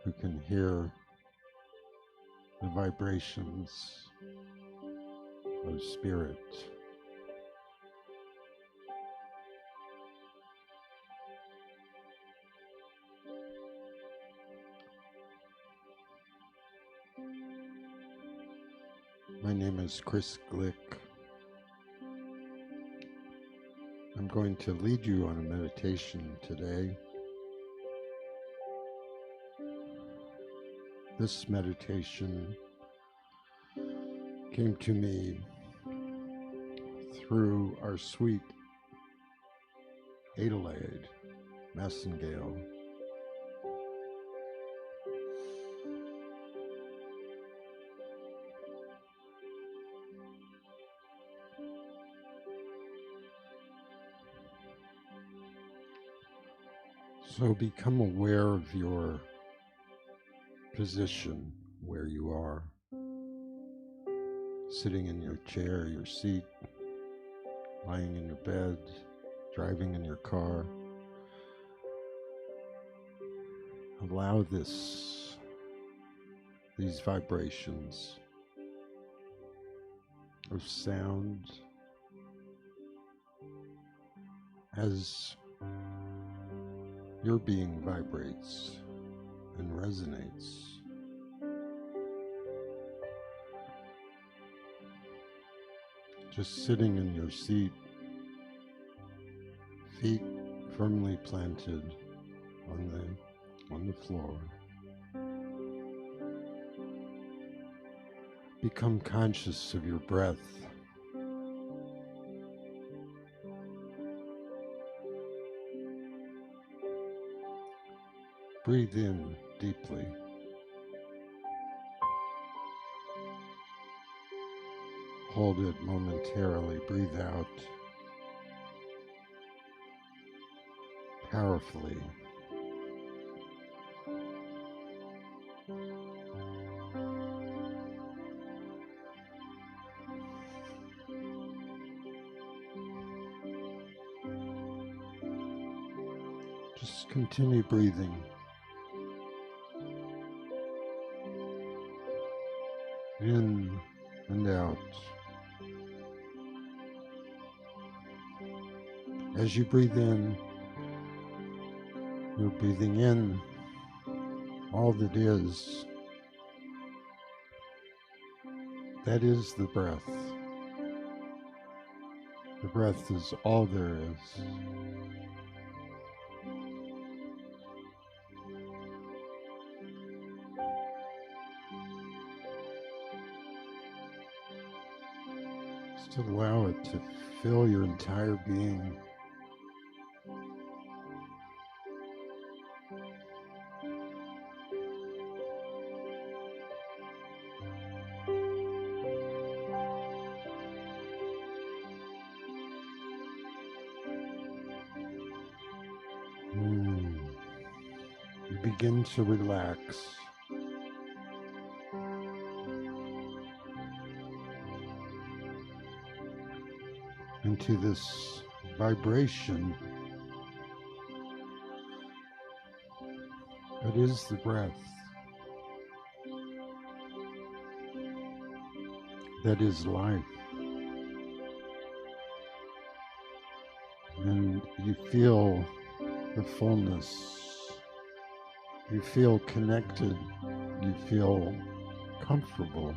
who can hear the vibrations of spirit. My name is Chris Glick. I'm going to lead you on a meditation today. This meditation came to me through our sweet Adelaide Massengale. So become aware of your position where you are, sitting in your chair, your seat, lying in your bed, driving in your car. Allow these vibrations of sound as your being vibrates and resonates. Just sitting in your seat, feet firmly planted on the floor. Become conscious of your breath. Breathe in deeply. Hold it momentarily. Breathe out powerfully. Just continue breathing. In and out. As you breathe in, you're breathing in all that is. That is the breath. The breath is all there is. Just allow it to fill your entire being. You begin to relax. Into this vibration that is the breath, that is life. And you feel the fullness, you feel connected, you feel comfortable.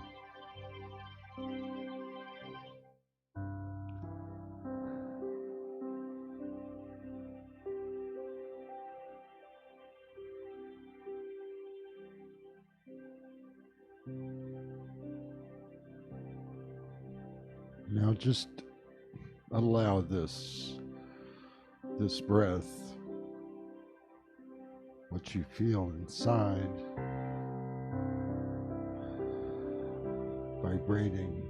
Now just allow this breath, what you feel inside, vibrating,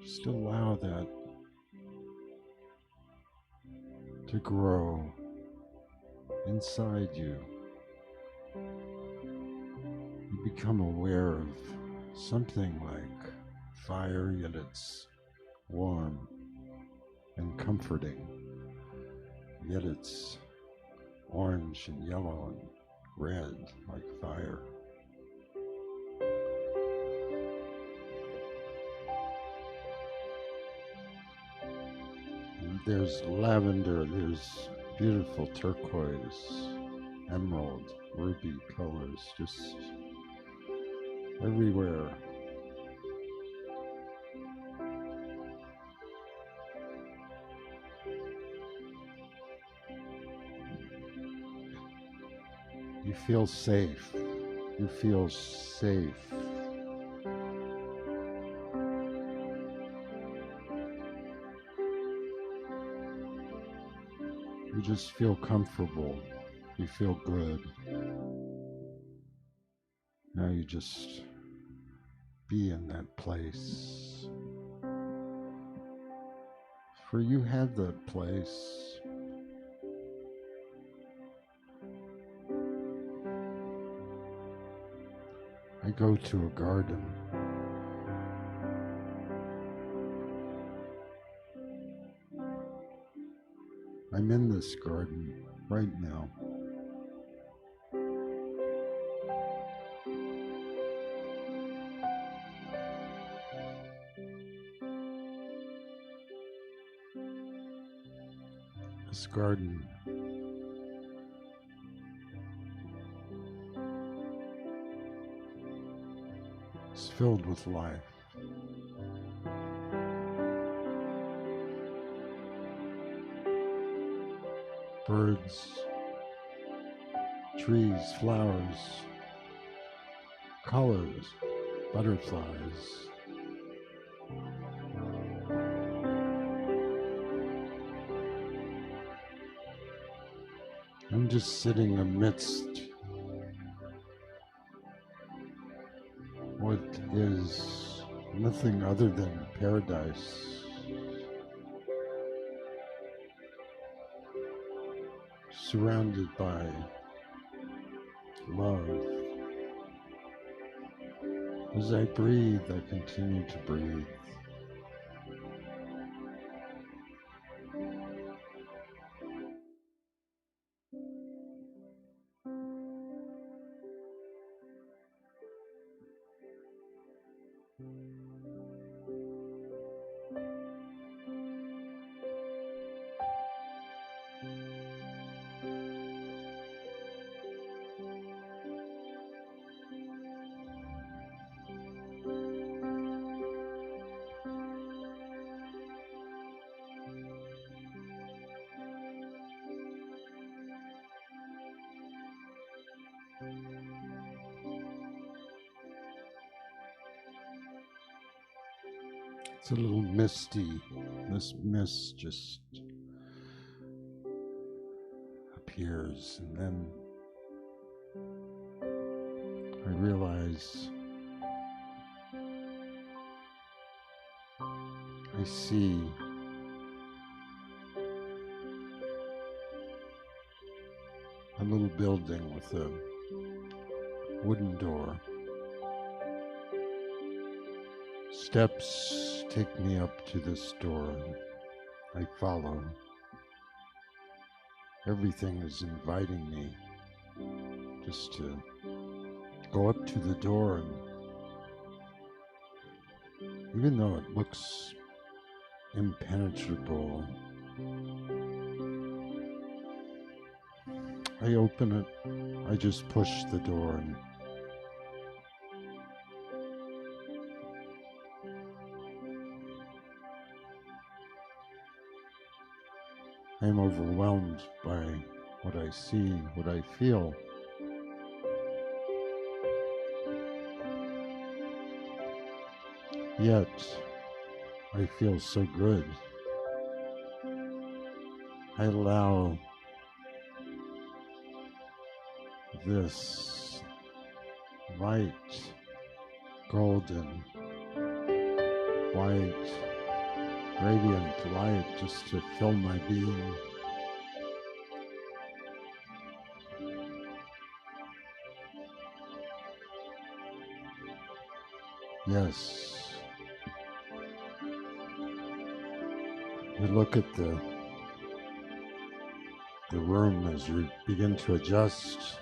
just allow that to grow inside you. You become aware of something like fire, yet it's warm and comforting, yet it's orange and yellow and red like fire. There's lavender, there's beautiful turquoise, emerald, ruby colors just everywhere. You feel safe. You feel safe. You just feel comfortable. You feel good. Now you just be in that place. For you have that place. I go to a garden. I'm in this garden right now. This garden is filled with life. Birds, trees, flowers, colors, butterflies. I'm just sitting amidst what is nothing other than paradise. Surrounded by love. As I breathe, I continue to breathe. It's a little misty. This mist just appears, and then I realize I see a little building with a wooden door. Steps take me up to this door. I follow. Everything is inviting me just to go up to the door, and even though it looks impenetrable, I open it. I just push the door, and I'm overwhelmed by what I see, what I feel. Yet, I feel so good. I allow this light, golden, white, radiant light just to fill my being. Yes. You look at the room as you begin to adjust.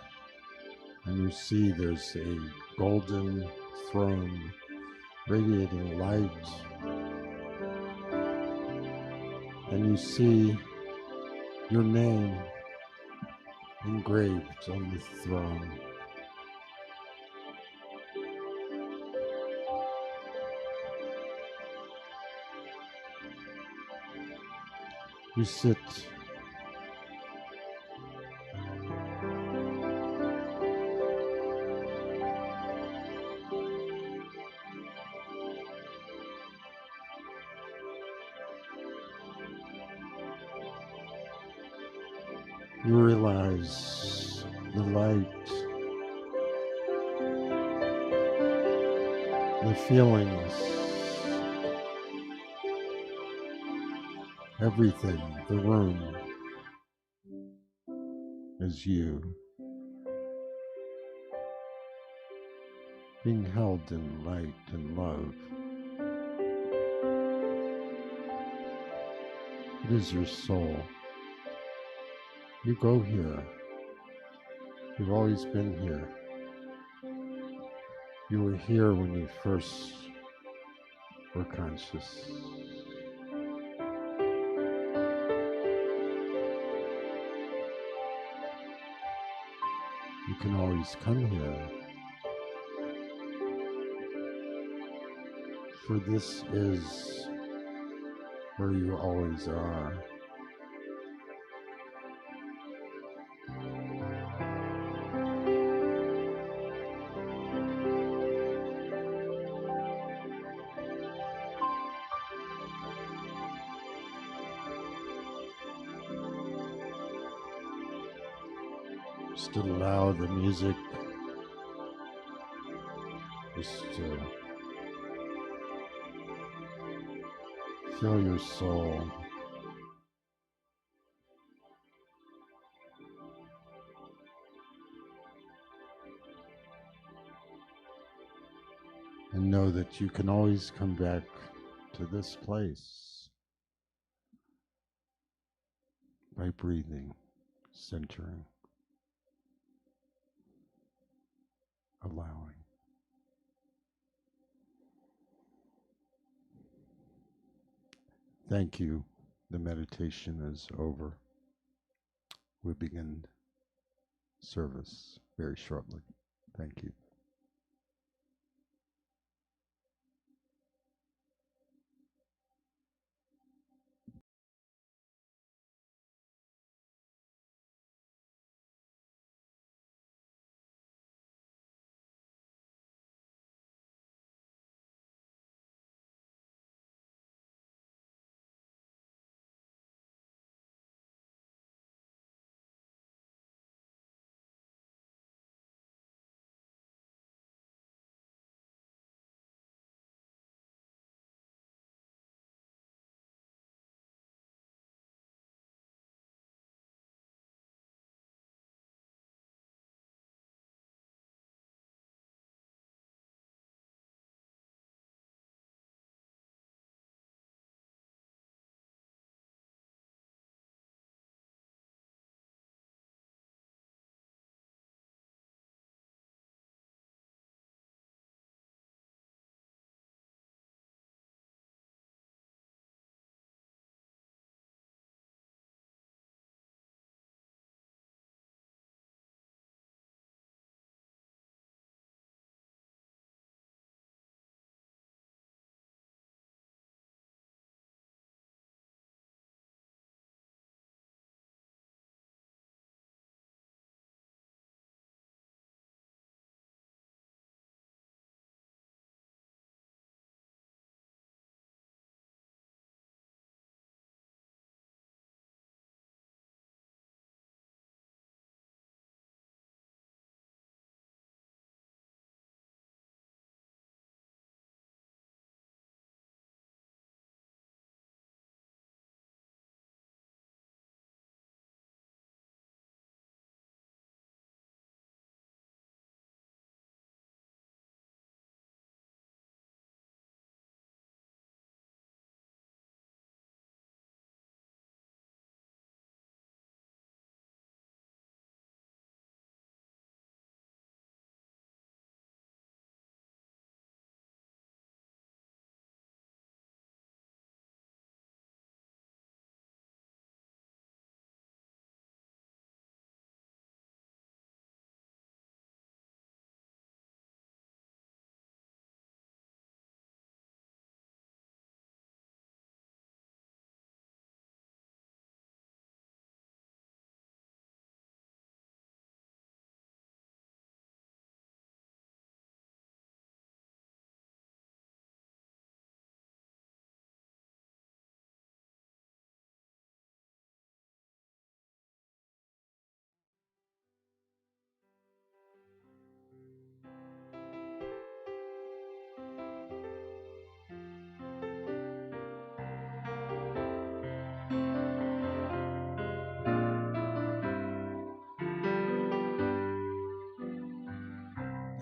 And you see there's a golden throne radiating light. And you see your name engraved on the throne. You sit you realize the light, the feelings, everything, the room is you, being held in light and love. It is your soul. You go here. You've always been here. You were here when you first were conscious. You can always come here, for this is where you always are. Just allow the music just to fill your soul. And know that you can always come back to this place by breathing, centering, allowing. Thank you. The meditation is over. We begin service very shortly. Thank you.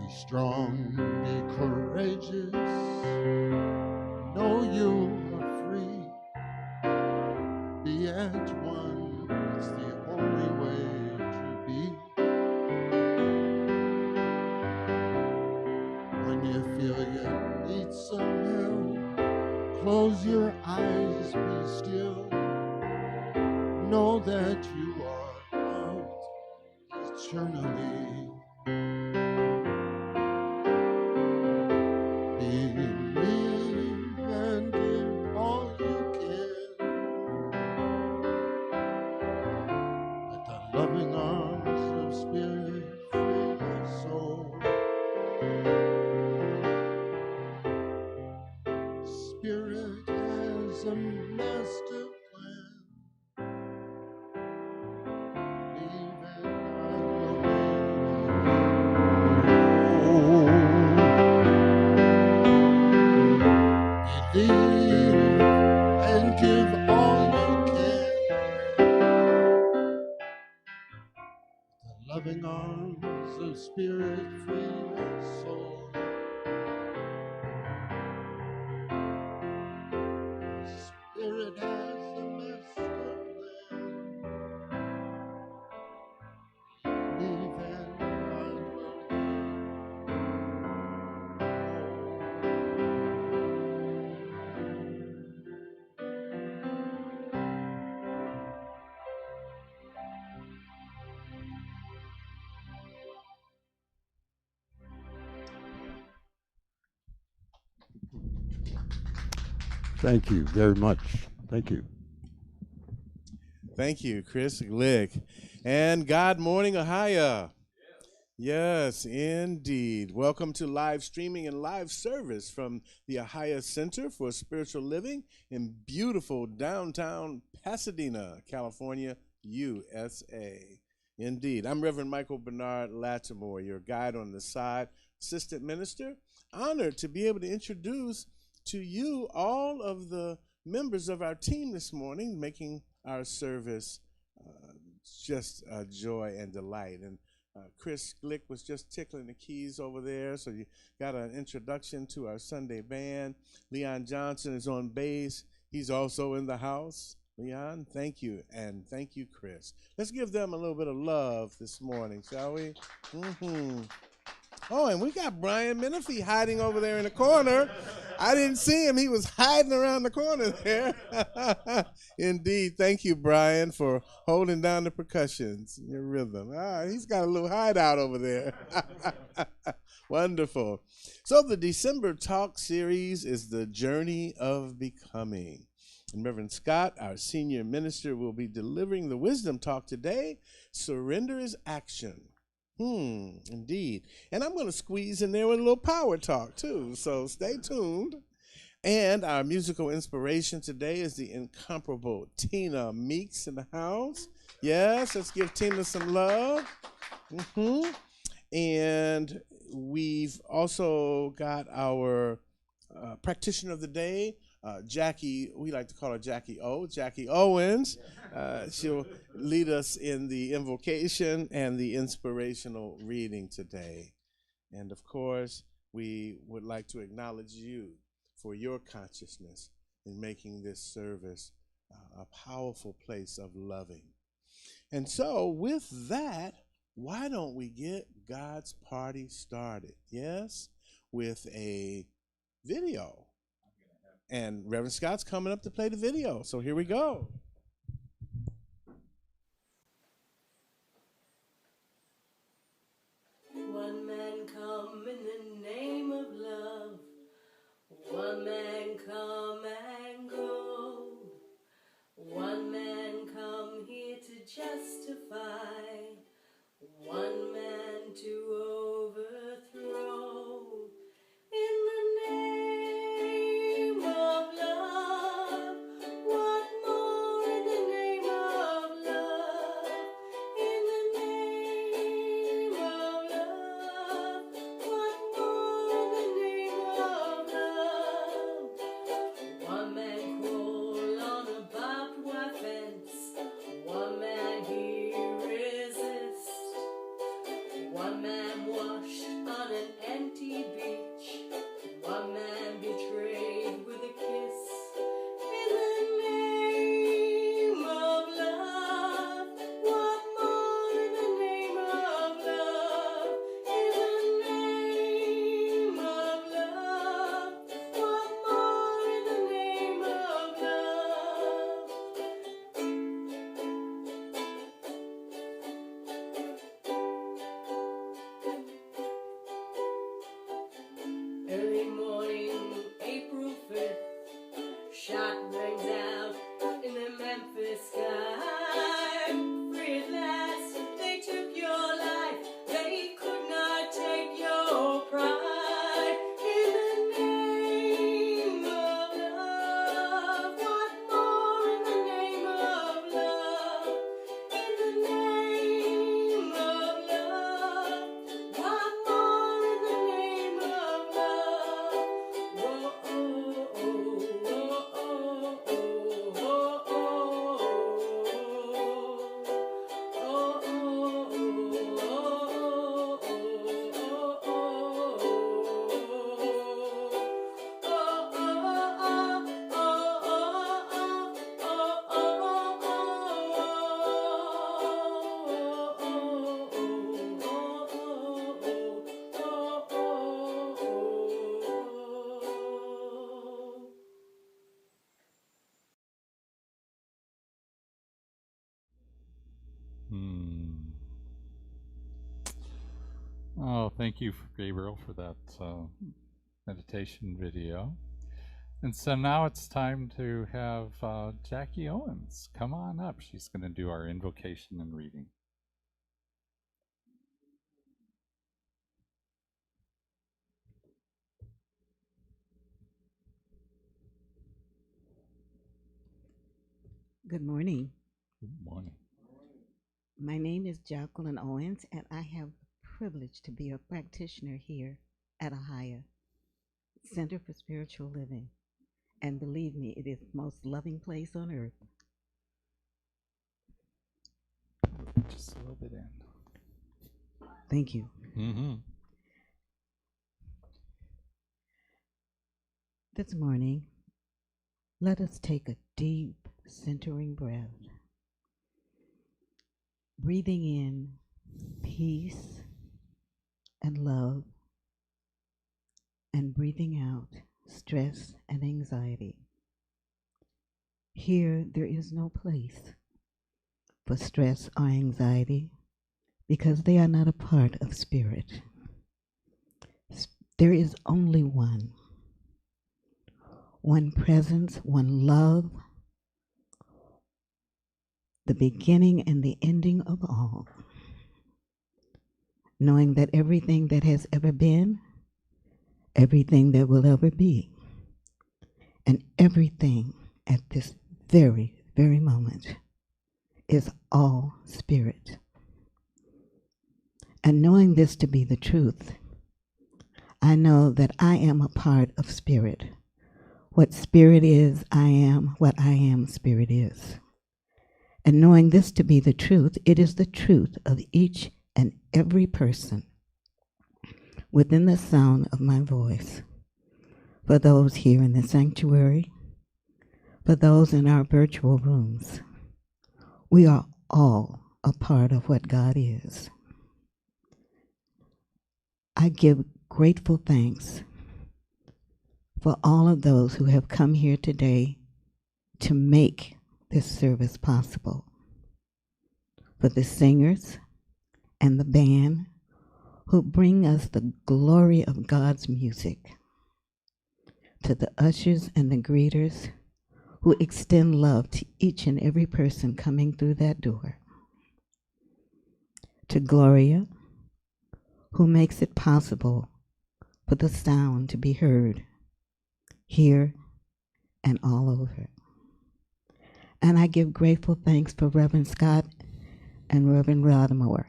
Be strong, be courageous. Know you are free. Be at one. It's the only way to be. When you feel you need some help, close your eyes, be still. Know that you are loved eternally. Believe and give all you can. Let the loving arms of spirit free your soul. Spirit has a master plan. Believe and God will make it. Believe and give all you can. The loving arms of spirit free your soul. Spirit has a master plan. Believe and God will Thank you very much. Thank you. Thank you, Chris Glick. And God morning, Ahiah. Yes, indeed. Welcome to live streaming and live service from the Ahiah Center for Spiritual Living in beautiful downtown Pasadena, California, USA. Indeed. I'm Reverend Michael Bernard Lattimore, your guide on the side, assistant minister. Honored to be able to introduce to you all of the members of our team this morning, making our service just a joy and delight. And Chris Glick was just tickling the keys over there, so you got an introduction to our Sunday band. Leon Johnson is on bass. He's also in the house. Leon, thank you, and thank you, Chris. Let's give them a little bit of love this morning, shall we? Oh, and we got Brian Menifee hiding over there in the corner. I didn't see him. He was hiding around the corner there. Indeed. Thank you, Brian, for holding down the percussions, your rhythm. He's got a little hideout over there. Wonderful. So the December talk series is The Journey of Becoming. And Reverend Scott, our senior minister, will be delivering the wisdom talk today. Surrender is action. Indeed. And I'm going to squeeze in there with a little power talk, too. So stay tuned. And our musical inspiration today is the incomparable Tina Meeks in the house. Yes, let's give Tina some love. And we've also got our practitioner of the day, Jackie, we like to call her Jackie Owens. She'll lead us in the invocation and the inspirational reading today. And of course, we would like to acknowledge you for your consciousness in making this service a powerful place of loving. And so with that, why don't we get God's party started? Yes, with a video. And Reverend Scott's coming up to play the video. So here we go. One man come in the name of love. One man come and go. One man come here to justify. One man to overthrow. In the name of love, what more in the name of love? In the name of love, what more in the name of love? One man crawl on a barbed wire fence, one man he resists. One man Thank you, Gabriel, for that meditation video. And so now it's time to have Jackie Owens come on up. She's going to do our invocation and reading. Good morning. Good morning. My name is Jacqueline Owens, and I have the privilege to be a practitioner here at Ahiah Center for Spiritual Living. And believe me, it is the most loving place on earth. Just a little bit in. Thank you. Mm-hmm. This morning, let us take a deep, centering breath, breathing in peace and love, and breathing out stress and anxiety. Here, there is no place for stress or anxiety because they are not a part of spirit. There is only one presence, one love, the beginning and the ending of all. Knowing that everything that has ever been, everything that will ever be, and everything at this very, very moment is all spirit. And knowing this to be the truth, I know that I am a part of spirit. What spirit is, I am. What I am, spirit is. And knowing this to be the truth, it is the truth of each and every person within the sound of my voice. For those here in the sanctuary, for those in our virtual rooms, we are all a part of what God is. I give grateful thanks for all of those who have come here today to make this service possible. For the singers and the band who bring us the glory of God's music. To the ushers and the greeters who extend love to each and every person coming through that door. To Gloria, who makes it possible for the sound to be heard here and all over. And I give grateful thanks for Reverend Scott and Reverend Rodmore,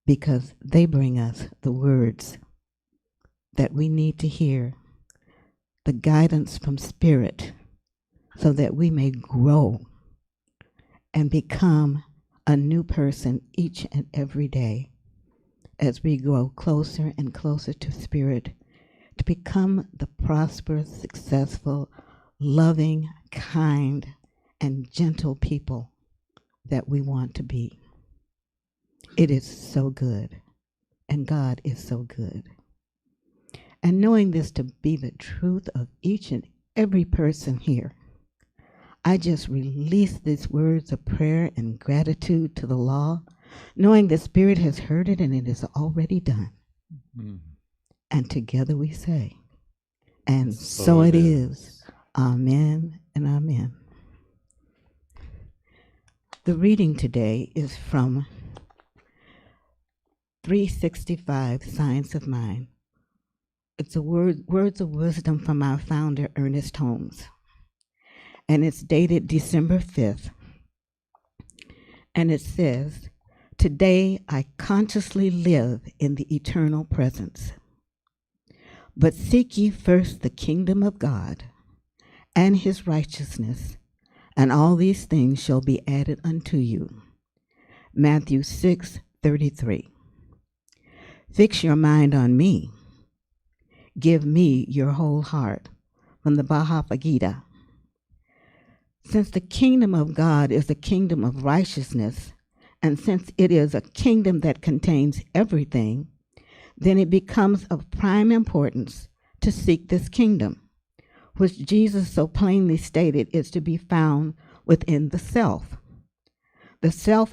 because they bring us the words that we need to hear, the guidance from Spirit, so that we may grow and become a new person each and every day as we grow closer and closer to Spirit, to become the prosperous, successful, loving, kind, and gentle people that we want to be. It is so good, and God is so good. And knowing this to be the truth of each and every person here, I just release these words of prayer and gratitude to the law, knowing the Spirit has heard it and it is already done. Mm-hmm. And together we say, and so it is. Amen and amen. The reading today is from 365 Science of Mind. It's a words of wisdom from our founder, Ernest Holmes. And it's dated December 5th. And it says, "Today I consciously live in the eternal presence. But seek ye first the kingdom of God and his righteousness, and all these things shall be added unto you." Matthew 6:33. Fix your mind on me. Give me your whole heart. From the Bhagavad Gita. Since the kingdom of God is a kingdom of righteousness, and since it is a kingdom that contains everything, then it becomes of prime importance to seek this kingdom, which Jesus so plainly stated is to be found within the self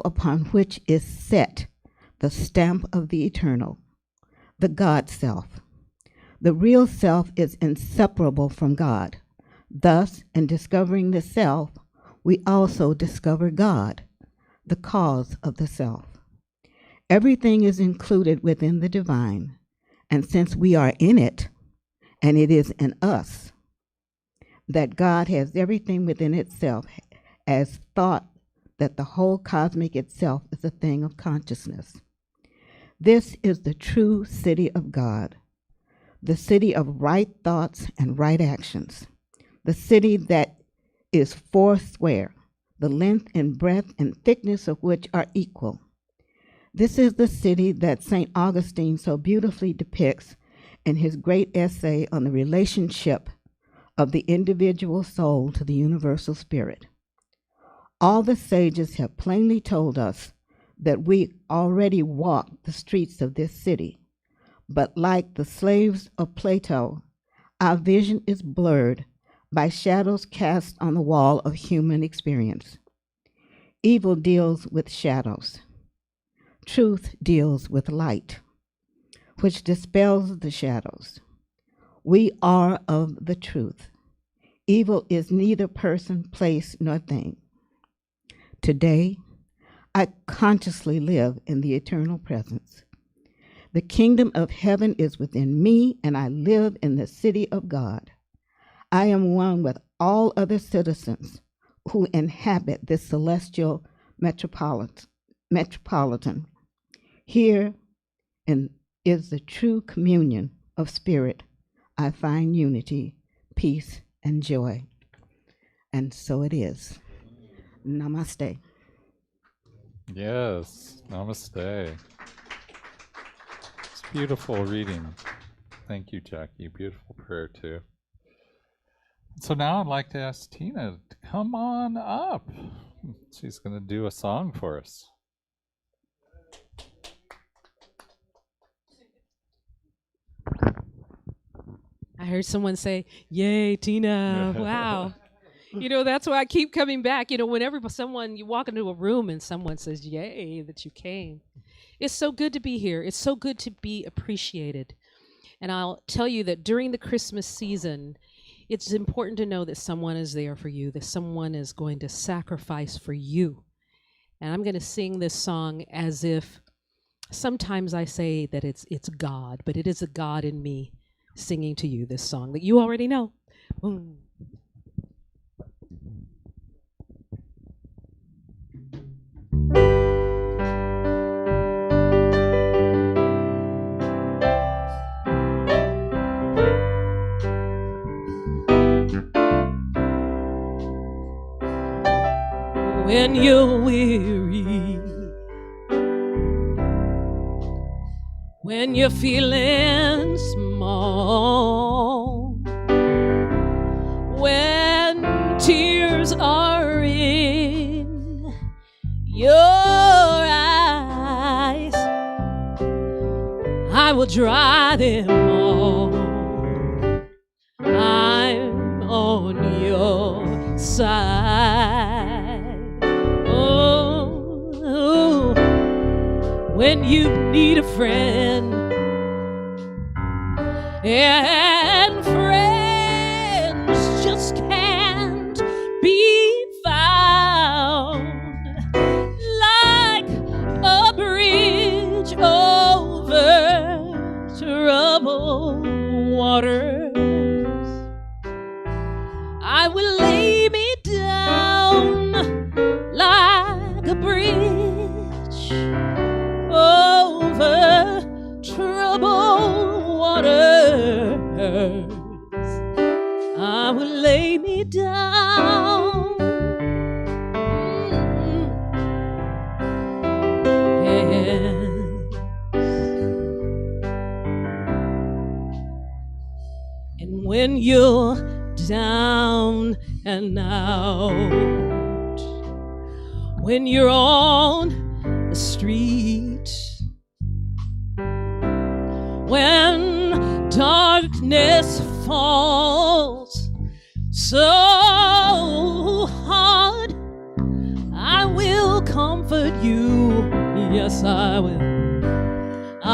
upon which is set the stamp of the eternal, the God self. The real self is inseparable from God. Thus, in discovering the self, we also discover God, the cause of the self. Everything is included within the divine, and since we are in it, and it is in us, that God has everything within itself as thought that the whole cosmic itself is a thing of consciousness. This is the true city of God, the city of right thoughts and right actions, the city that is foursquare, the length and breadth and thickness of which are equal. This is the city that St. Augustine so beautifully depicts in his great essay on the relationship of the individual soul to the universal spirit. All the sages have plainly told us that we already walk the streets of this city, but like the slaves of Plato, our vision is blurred by shadows cast on the wall of human experience. Evil deals with shadows. Truth deals with light, which dispels the shadows. We are of the truth. Evil is neither person, place, nor thing. Today, I consciously live in the eternal presence. The kingdom of heaven is within me, and I live in the city of God. I am one with all other citizens who inhabit this celestial metropolitan. Here is the true communion of spirit. I find unity, peace, and joy. And so it is. Namaste. Yes, namaste. It's beautiful reading. Thank you, Jackie. Beautiful prayer, too. So now I'd like to ask Tina to come on up. She's going to do a song for us. I heard someone say, "Yay, Tina." Wow. That's why I keep coming back. Whenever you walk into a room and someone says, "Yay, that you came." It's so good to be here. It's so good to be appreciated. And I'll tell you that during the Christmas season, it's important to know that someone is there for you, that someone is going to sacrifice for you. And I'm going to sing this song as if sometimes I say that it's God, but it is a God in me singing to you this song that you already know. Boom. When you're weary, when you're feeling small, when tears are in your eyes, I will dry them all. I'm on your side. Oh, when you need a friend, and friends just can't be found, like a bridge over troubled waters, I will lay me down like a bridge over troubled waters. I will lay me down. Yes. And when you're down and out, when you're on the street, when darkness falls so hard, I will comfort you. Yes, I will.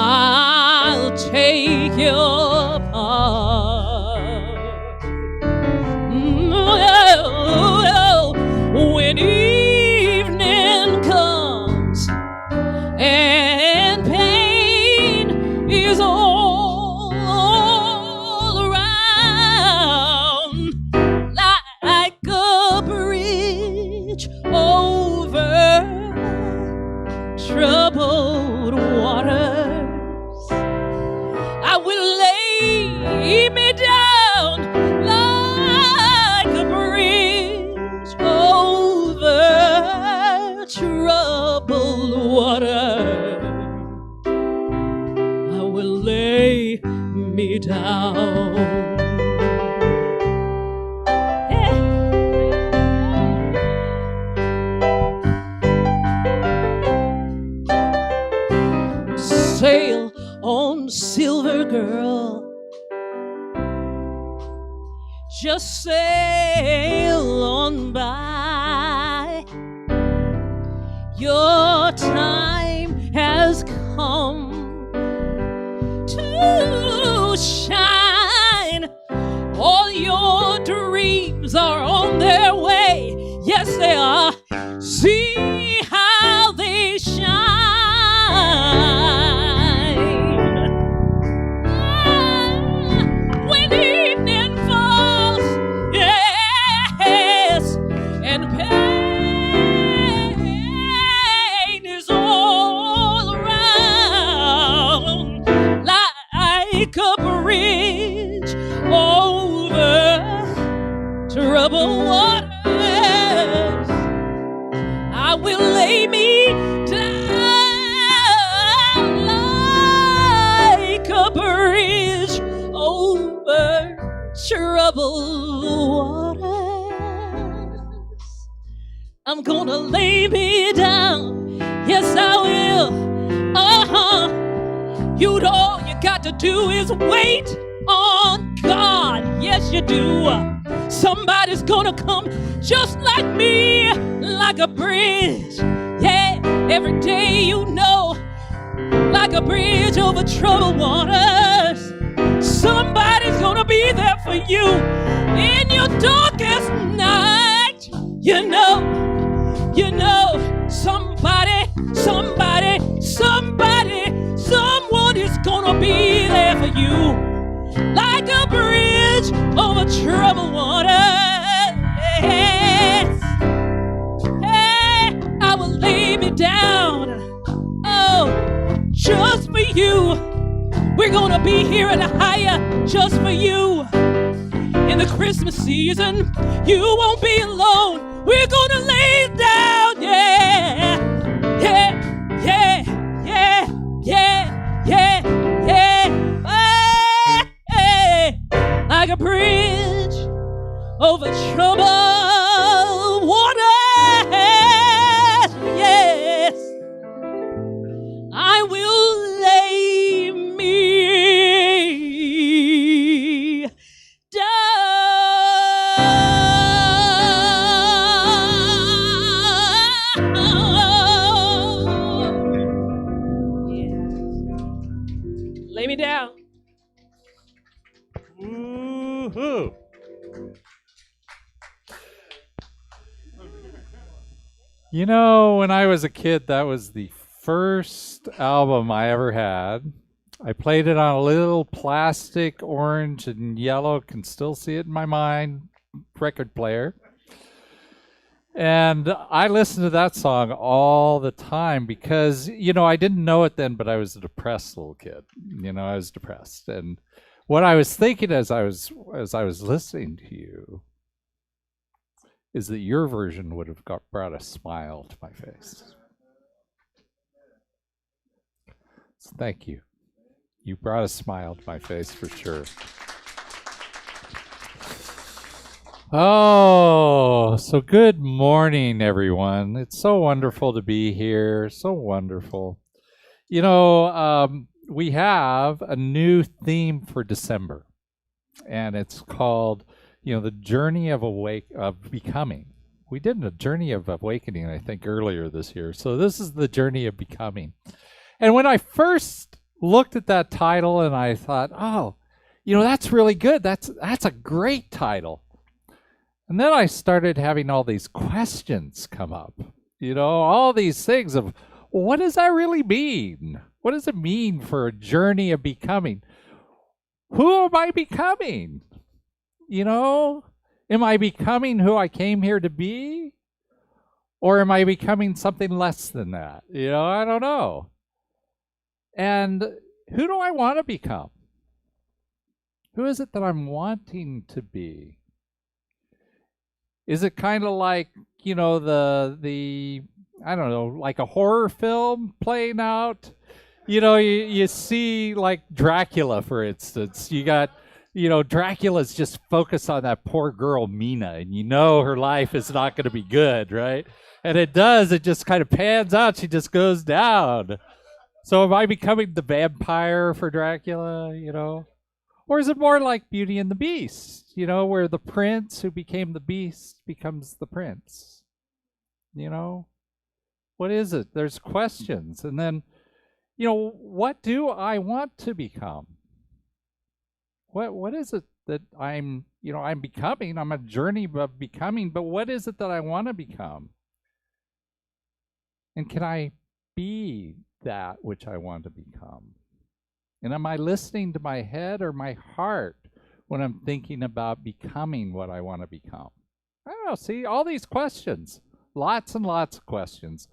I'll take your part. When evening comes and pain is all around, like a bridge over troubled waters, I will lay me down like a bridge over troubled water. I will lay me down. Sail on, silver girl, just sail on by. Your time has come to shine. All your dreams are on their way. Yes, they are. See how they shine. When evening falls, yes, and pain is all around, like a bridge over troubled waters, I will lay me down like a bridge over troubled waters. I'm gonna lay me down. Yes, I will. All you got to do is wait on God. Yes, you do. Somebody's gonna come just like me, like a bridge. Yeah, every day, you know, like a bridge over troubled waters. Somebody's gonna be there for you in your darkest night. You know, someone is gonna be there for you, like a bridge over troubled waters. Hey, I will lay me down, oh, just for you. We're gonna be here at Ahiah just for you. In the Christmas season, you won't be alone. We're gonna lay down, yeah, yeah, yeah, yeah, yeah, yeah, yeah, hey, like a bridge over troubled waters. Yes, I will lay me down. Lay me down. Woo-hoo. You know, when I was a kid, that was the first album I ever had. I played it on a little plastic orange and yellow, can still see it in my mind, record player. And I listened to that song all the time because, you know, I didn't know it then, but I was a depressed little kid. You know, I was depressed. And what I was thinking as I was listening to you is that your version would have brought a smile to my face. So thank you. You brought a smile to my face for sure. Oh, so good morning, everyone. It's so wonderful to be here. So wonderful. You know, we have a new theme for December, and it's called, you know, the journey of becoming. We did a journey of awakening, I think, earlier this year. So this is the journey of becoming. And when I first looked at that title and I thought, oh, that's really good. That's a great title. And then I started having all these questions come up, all these things of, well, what does that really mean? What does it mean for a journey of becoming? Who am I becoming? Am I becoming who I came here to be? Or am I becoming something less than that? I don't know. And who do I want to become? Who is it that I'm wanting to be? Is it kind of like, the I don't know, like a horror film playing out? You see like Dracula, for instance. You got, Dracula's just focused on that poor girl, Mina, and her life is not going to be good, right? And it just kind of pans out. She just goes down. So am I becoming the vampire for Dracula, Or is it more like Beauty and the Beast, where the prince who became the beast becomes the prince? What is it? There's questions. And then, what do I want to become? What is it that I'm becoming? I'm a journey of becoming, but what is it that I want to become? And can I be that which I want to become? And am I listening to my head or my heart when I'm thinking about becoming what I want to become? I don't know. See, all these questions, lots and lots of questions.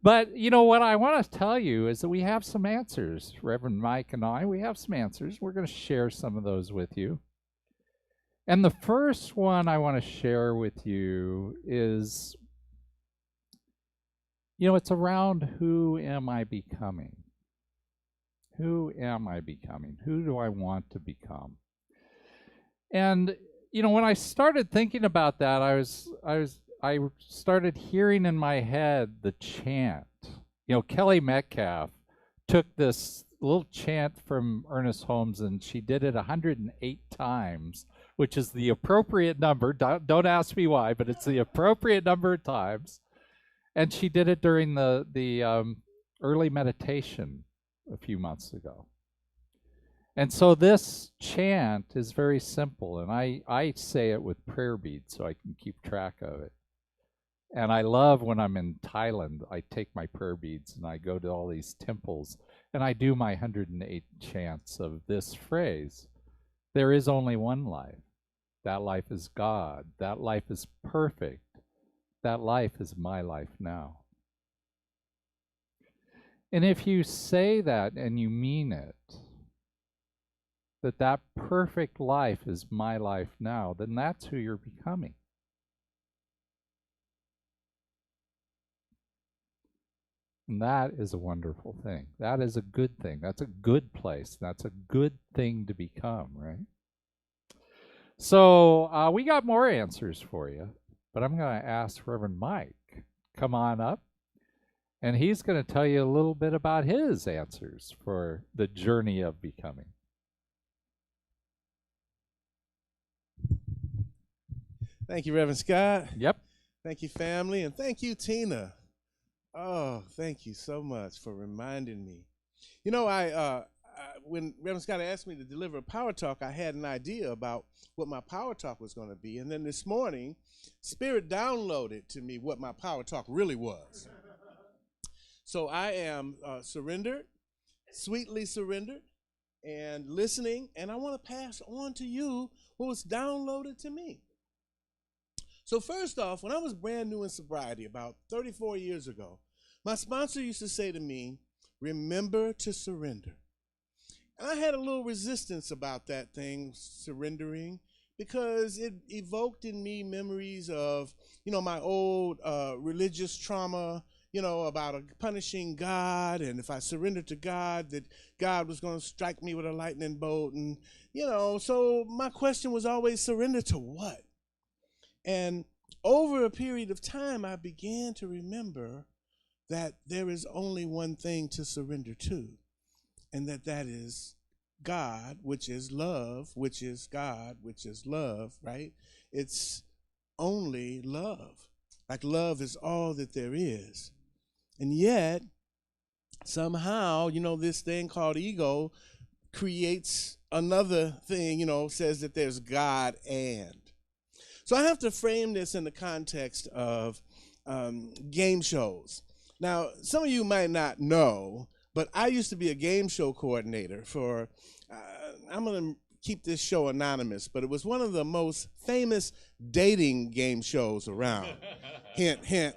But, what I want to tell you is that we have some answers. Reverend Mike and I, we have some answers. We're going to share some of those with you. And the first one I want to share with you is, it's around who am I becoming? Who am I becoming? Who do I want to become? And, when I started thinking about that, I started hearing in my head the chant. Kelly Metcalf took this little chant from Ernest Holmes and she did it 108 times, which is the appropriate number. Don't ask me why, but it's the appropriate number of times. And she did it during the early meditation a few months ago. And so this chant is very simple, and I say it with prayer beads so I can keep track of it. And I love when I'm in Thailand, I take my prayer beads and I go to all these temples and I do my 108 chants of this phrase. There is only one life. That life is God. That life is perfect. That life is my life now. And if you say that and you mean it, that perfect life is my life now, then that's who you're becoming. And that is a wonderful thing. That is a good thing. That's a good place. That's a good thing to become, right? So we got more answers for you, but I'm going to ask Reverend Mike, come on up, and he's going to tell you a little bit about his answers for the journey of becoming. Thank you, Reverend Scott. Yep. Thank you, family, and thank you, Tina. Oh, thank you so much for reminding me. When Reverend Scott asked me to deliver a power talk, I had an idea about what my power talk was going to be. And then this morning, Spirit downloaded to me what my power talk really was. So I am surrendered, sweetly surrendered, and listening. And I want to pass on to you what was downloaded to me. So first off, when I was brand new in sobriety about 34 years ago, my sponsor used to say to me, remember to surrender. And I had a little resistance about that thing, surrendering, because it evoked in me memories of, my old religious trauma, about punishing God, and if I surrendered to God, that God was going to strike me with a lightning bolt. And, so my question was always, surrender to what? And over a period of time, I began to remember that there is only one thing to surrender to, and that is God, which is love, which is God, which is love, right? It's only love. Like love is all that there is. And yet, somehow, this thing called ego creates another thing, says that there's God and. So I have to frame this in the context of game shows. Now, some of you might not know, but I used to be a game show coordinator for, I'm going to keep this show anonymous, but it was one of the most famous dating game shows around. Hint, hint.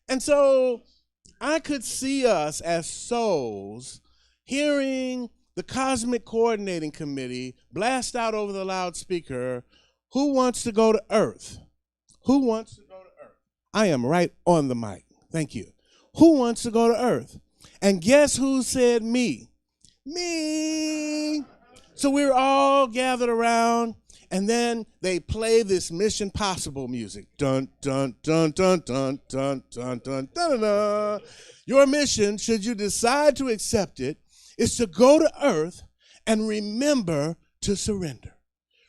And so I could see us as souls hearing the Cosmic Coordinating Committee blast out over the loudspeaker, who wants to go to Earth? Who wants to go to Earth? I am right on the mic. Thank you. Who wants to go to Earth? And guess who said me? Me. So we're all gathered around, and then they play this Mission Possible music. Dun, dun, dun, dun, dun, dun, dun, dun, dun, dun, dun. Your mission, should you decide to accept it, is to go to Earth and remember to surrender.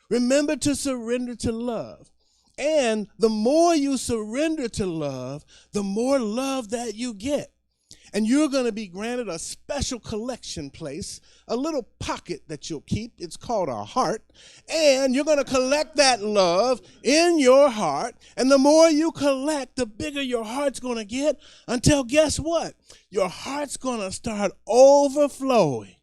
Remember to surrender to love. And the more you surrender to love, the more love that you get. And you're going to be granted a special collection place, a little pocket that you'll keep. It's called a heart. And you're going to collect that love in your heart. And the more you collect, the bigger your heart's going to get, until guess what? Your heart's going to start overflowing.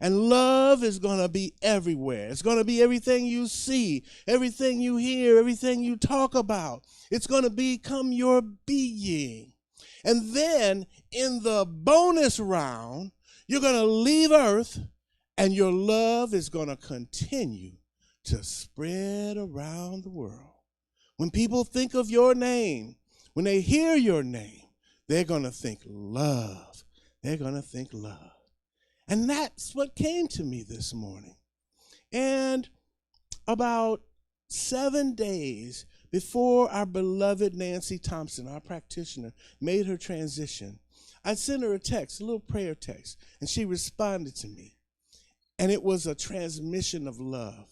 And love is going to be everywhere. It's going to be everything you see, everything you hear, everything you talk about. It's going to become your being. And then in the bonus round, you're going to leave Earth, and your love is going to continue to spread around the world. When people think of your name, when they hear your name, they're going to think love. They're going to think love. And that's what came to me this morning. And about 7 days before our beloved Nancy Thompson, our practitioner, made her transition, I sent her a text, a little prayer text, and she responded to me. And it was a transmission of love.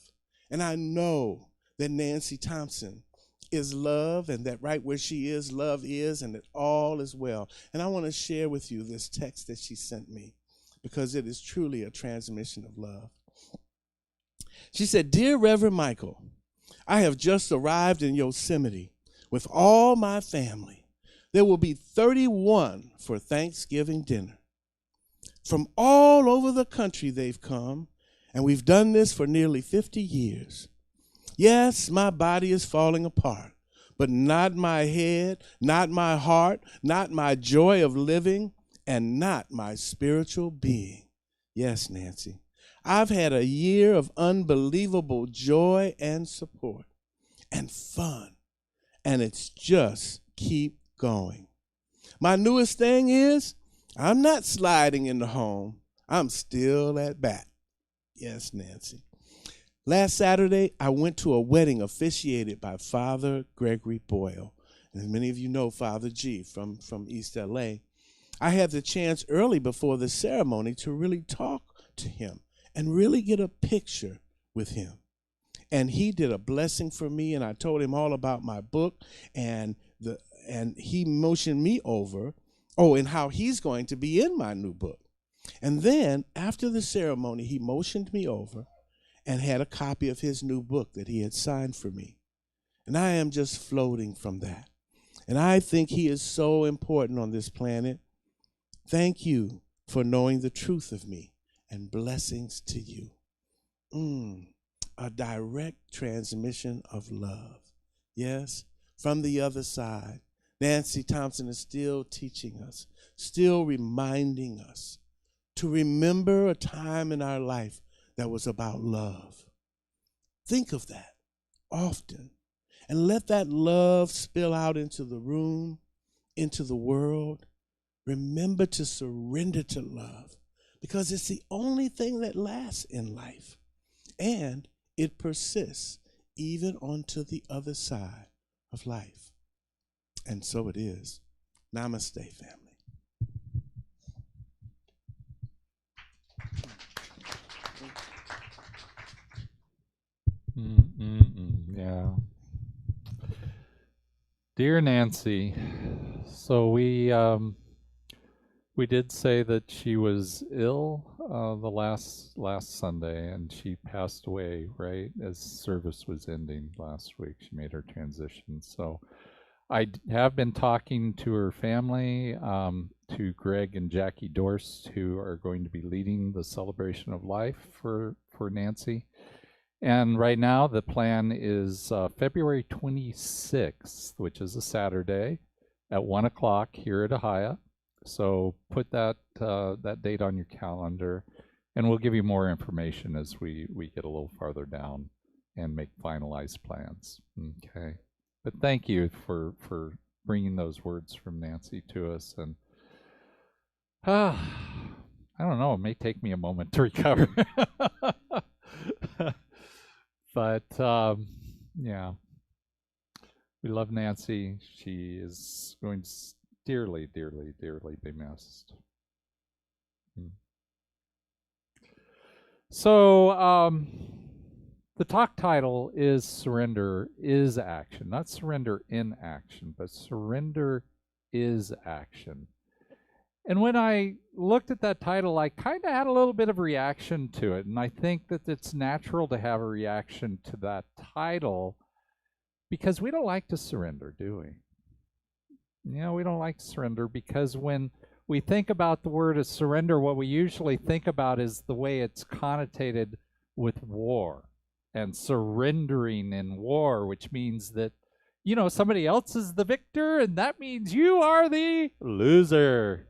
And I know that Nancy Thompson is love, and that right where she is, love is, and that all is well. And I want to share with you this text that she sent me, because it is truly a transmission of love. She said, "Dear Reverend Michael, I have just arrived in Yosemite with all my family. There will be 31 for Thanksgiving dinner. From all over the country they've come, and we've done this for nearly 50 years. Yes, my body is falling apart, but not my head, not my heart, not my joy of living, and not my spiritual being. Yes, Nancy, I've had a year of unbelievable joy and support and fun, and it's just keep going. My newest thing is I'm not sliding in the home. I'm still at bat." Yes, Nancy. Last Saturday, I went to a wedding officiated by Father Gregory Boyle. And many of you know Father G from East LA. I had the chance early before the ceremony to really talk to him and really get a picture with him. And he did a blessing for me, and I told him all about my book, and he motioned me over, and how he's going to be in my new book. And then after the ceremony, he motioned me over and had a copy of his new book that he had signed for me. And I am just floating from that. And I think he is so important on this planet. Thank you for knowing the truth of me, and blessings to you. A direct transmission of love. Yes, from the other side, Nancy Thompson is still teaching us, still reminding us to remember a time in our life that was about love. Think of that often, and let that love spill out into the room, into the world. Remember to surrender to love, because it's the only thing that lasts in life, and it persists even onto the other side of life. And so it is. Namaste, family. Yeah. Dear Nancy, So we did say that she was ill the last Sunday, and she passed away right as service was ending last week. She made her transition. So I have been talking to her family, to Greg and Jackie Dorst, who are going to be leading the celebration of life for Nancy. And right now the plan is February 26th, which is a Saturday, at 1 o'clock here at Ahiah. So put that date on your calendar, and we'll give you more information as we get a little farther down and make finalized plans. Okay. But thank you for bringing those words from Nancy to us. And I don't know, it may take me a moment to recover. But yeah, we love Nancy. She is going to dearly, dearly, dearly be missed. So the talk title is Surrender is Action. Not surrender in action, but surrender is action. And when I looked at that title, I kind of had a little bit of reaction to it. And I think that it's natural to have a reaction to that title because we don't like to surrender, do we? You know, we don't like to surrender because when we think about the word of surrender, what we usually think about is the way it's connotated with war and surrendering in war, which means that, you know, somebody else is the victor and that means you are the loser,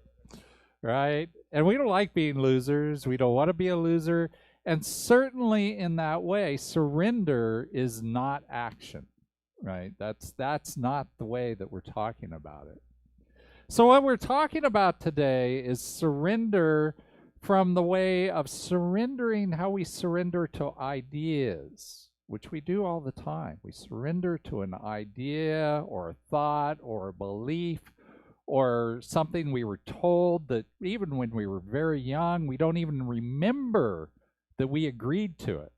right? And we don't like being losers. We don't want to be a loser. And certainly in that way, surrender is not action. Right? That's not the way that we're talking about it. So what we're talking about today is surrender from the way of surrendering, how we surrender to ideas, which we do all the time. We surrender to an idea or a thought or a belief or something we were told that even when we were very young, we don't even remember that we agreed to it.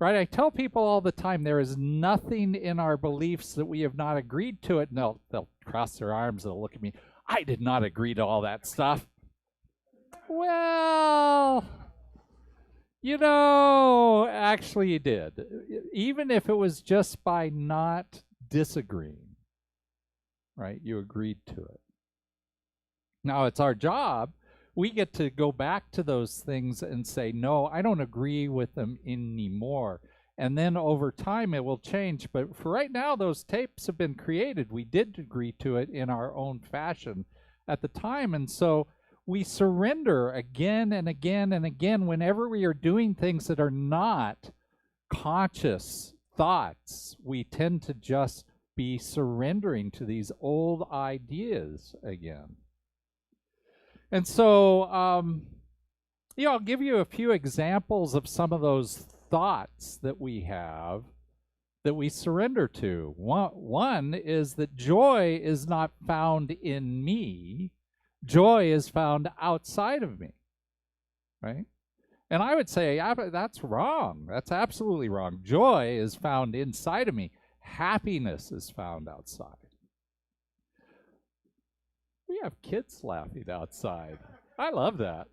Right? I tell people all the time there is nothing in our beliefs that we have not agreed to it. And they'll cross their arms, they'll look at me. I did not agree to all that stuff. Well, you know, actually you did. Even if it was just by not disagreeing, right? You agreed to it. Now it's our job. We get to go back to those things and say, no, I don't agree with them anymore. And then over time it will change. But for right now, those tapes have been created. We did agree to it in our own fashion at the time. And so we surrender again and again and again whenever we are doing things that are not conscious thoughts. We tend to just be surrendering to these old ideas again. And so, I'll give you a few examples of some of those thoughts that we have that we surrender to. One is that joy is not found in me. Joy is found outside of me, right? And I would say that's wrong. That's absolutely wrong. Joy is found inside of me. Happiness is found outside. We have kids laughing outside. I love that.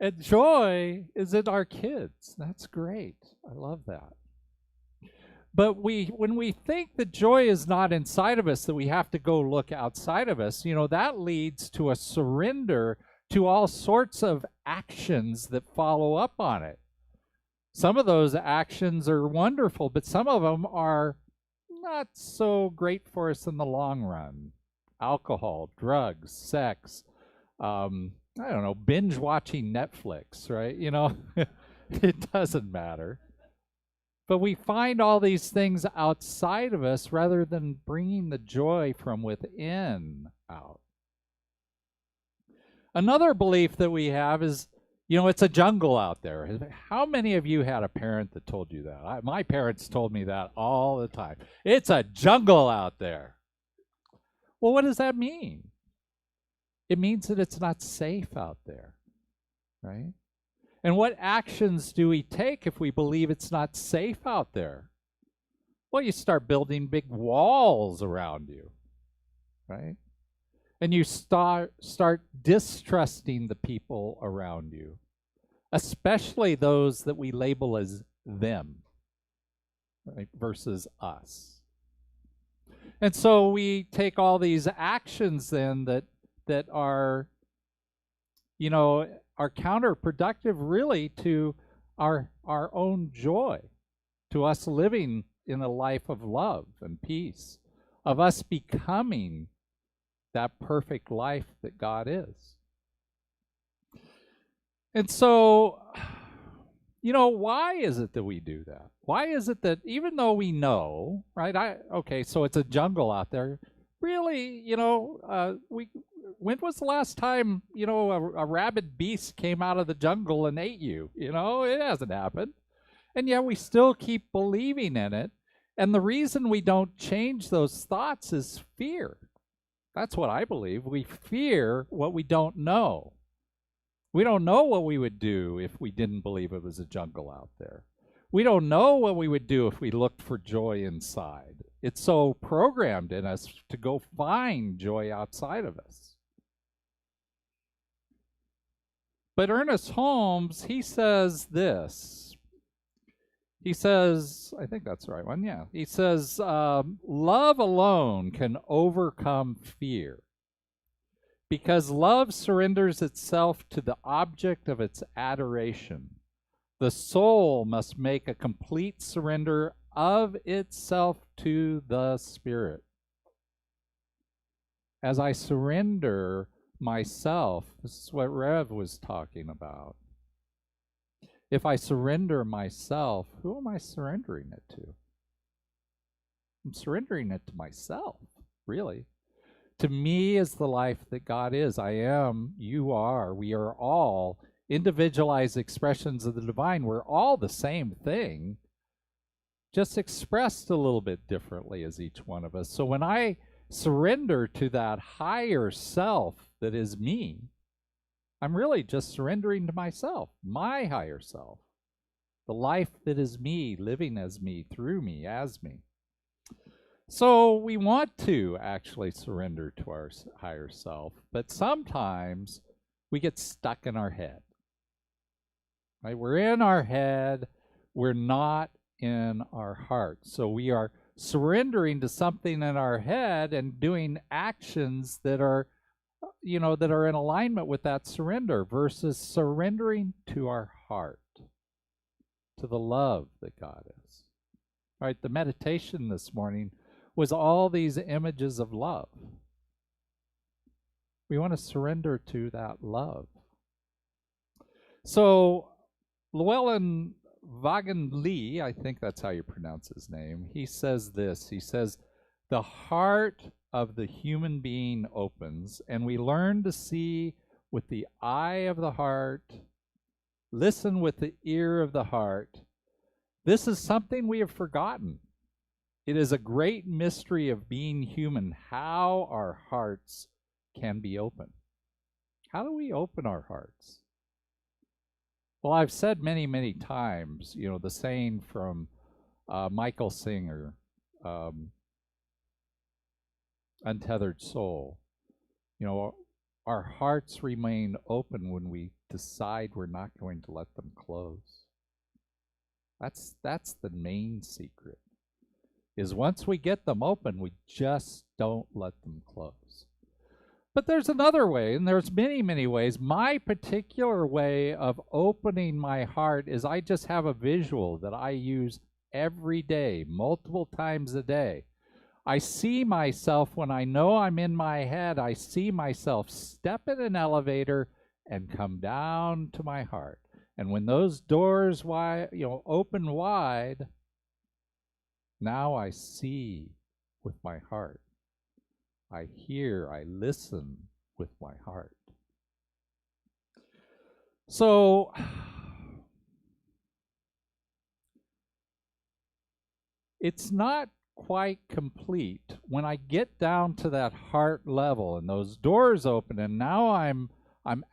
And joy is in our kids. That's great. I love that. But when we think that joy is not inside of us, that we have to go look outside of us, that leads to a surrender to all sorts of actions that follow up on it. Some of those actions are wonderful, but some of them are not so great for us in the long run. Alcohol, drugs, sex, binge watching Netflix, right? It doesn't matter. But we find all these things outside of us rather than bringing the joy from within out. Another belief that we have is, it's a jungle out there. How many of you had a parent that told you that? My parents told me that all the time. It's a jungle out there. Well, what does that mean? It means that it's not safe out there, right? And what actions do we take if we believe it's not safe out there? Well, you start building big walls around you, right? And you start distrusting the people around you, especially those that we label as them, right, versus us. And so we take all these actions then that are, you know, are counterproductive really to our own joy, to us living in a life of love and peace, of us becoming that perfect life that God is. And so, you know, why is it that we do that? Why is it that even though we know, right? Okay, so it's a jungle out there. Really, you know, when was the last time, you know, a rabid beast came out of the jungle and ate you? You know, it hasn't happened. And yet we still keep believing in it. And the reason we don't change those thoughts is fear. That's what I believe. We fear what we don't know. We don't know what we would do if we didn't believe it was a jungle out there. We don't know what we would do if we looked for joy inside. It's so programmed in us to go find joy outside of us. But Ernest Holmes, he says this. He says, I think that's the right one, yeah. He says, love alone can overcome fear, because love surrenders itself to the object of its adoration. The soul must make a complete surrender of itself to the Spirit. As I surrender myself, this is what Rev was talking about. If I surrender myself, who am I surrendering it to? I'm surrendering it to myself, really. To me is the life that God is. I am, you are, we are all individualized expressions of the divine. We're all the same thing, just expressed a little bit differently as each one of us. So when I surrender to that higher self that is me, I'm really just surrendering to myself, my higher self, the life that is me, living as me, through me, as me. So we want to actually surrender to our higher self, but sometimes we get stuck in our head. Right? We're in our head, we're not in our heart. So we are surrendering to something in our head and doing actions that are, you know, that are in alignment with that surrender versus surrendering to our heart, to the love that God is. Right? The meditation this morning was all these images of love. We want to surrender to that love. So Llewellyn Vaughan Lee, I think that's how you pronounce his name, he says this. He says, the heart of the human being opens, and we learn to see with the eye of the heart, listen with the ear of the heart. This is something we have forgotten. It is a great mystery of being human, how our hearts can be open. How do we open our hearts? Well, I've said many, many times, you know, the saying from Michael Singer, Untethered Soul, you know, our hearts remain open when we decide we're not going to let them close. That's the main secret, is once we get them open, we just don't let them close. But there's another way, and there's many, many ways. My particular way of opening my heart is I just have a visual that I use every day, multiple times a day. I see myself when I know I'm in my head, I see myself step in an elevator and come down to my heart. And when those doors open wide, now I see with my heart. I hear, I listen with my heart. So, it's not quite complete when I get down to that heart level and those doors open, and now I'm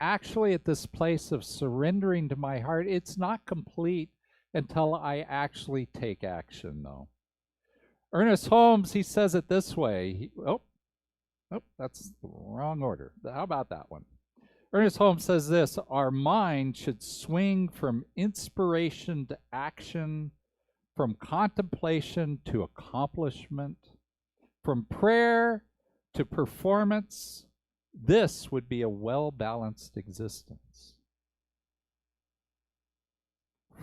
actually at this place of surrendering to my heart. It's not complete until I actually take action, though. Ernest Holmes, he says it this way. That's the wrong order. How about that one? Ernest Holmes says this: our mind should swing from inspiration to action, from contemplation to accomplishment, from prayer to performance. This would be a well-balanced existence.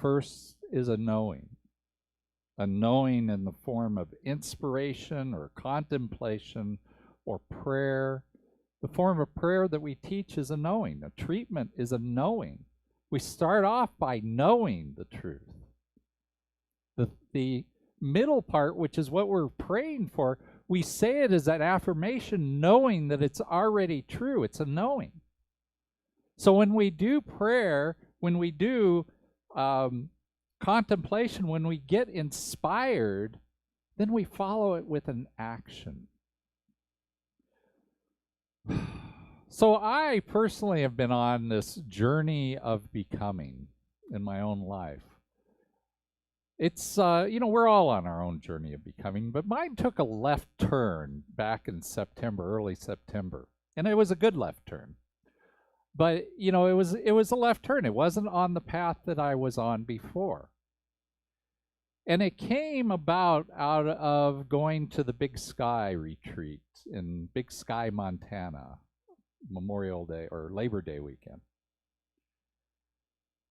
First is a knowing in the form of inspiration or contemplation or prayer. The form of prayer that we teach is a knowing. A treatment is a knowing. We start off by knowing the truth. The middle part, which is what we're praying for, we say it as an affirmation, knowing that it's already true. It's a knowing. So when we do prayer, when we do contemplation, when we get inspired, then we follow it with an action. So I personally have been on this journey of becoming in my own life. It's, we're all on our own journey of becoming, but mine took a left turn back in September, early September. And it was a good left turn. But, it was a left turn. It wasn't on the path that I was on before. And it came about out of going to the Big Sky retreat in Big Sky, Montana, Memorial Day or Labor Day weekend.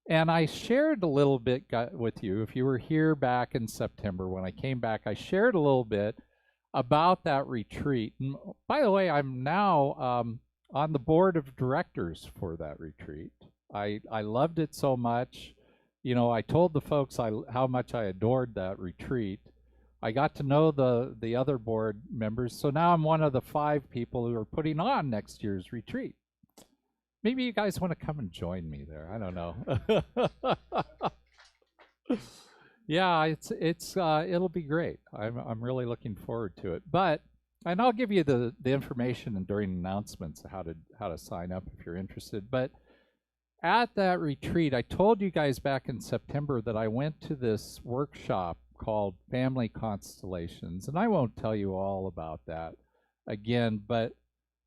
And I shared a little bit with you. If you were here back in September when I came back, I shared a little bit about that retreat. And by the way, I'm now on the board of directors for that retreat. I loved it so much. I told the folks how much I adored that retreat. I got to know the other board members, so now I'm one of the 5 people who are putting on next year's retreat. Maybe you guys want to come and join me there. I don't know. Yeah, it's it'll be great. I'm really looking forward to it. And I'll give you the information and during announcements how to sign up if you're interested. But at that retreat, I told you guys back in September that I went to this workshop called Family Constellations, and I won't tell you all about that again, but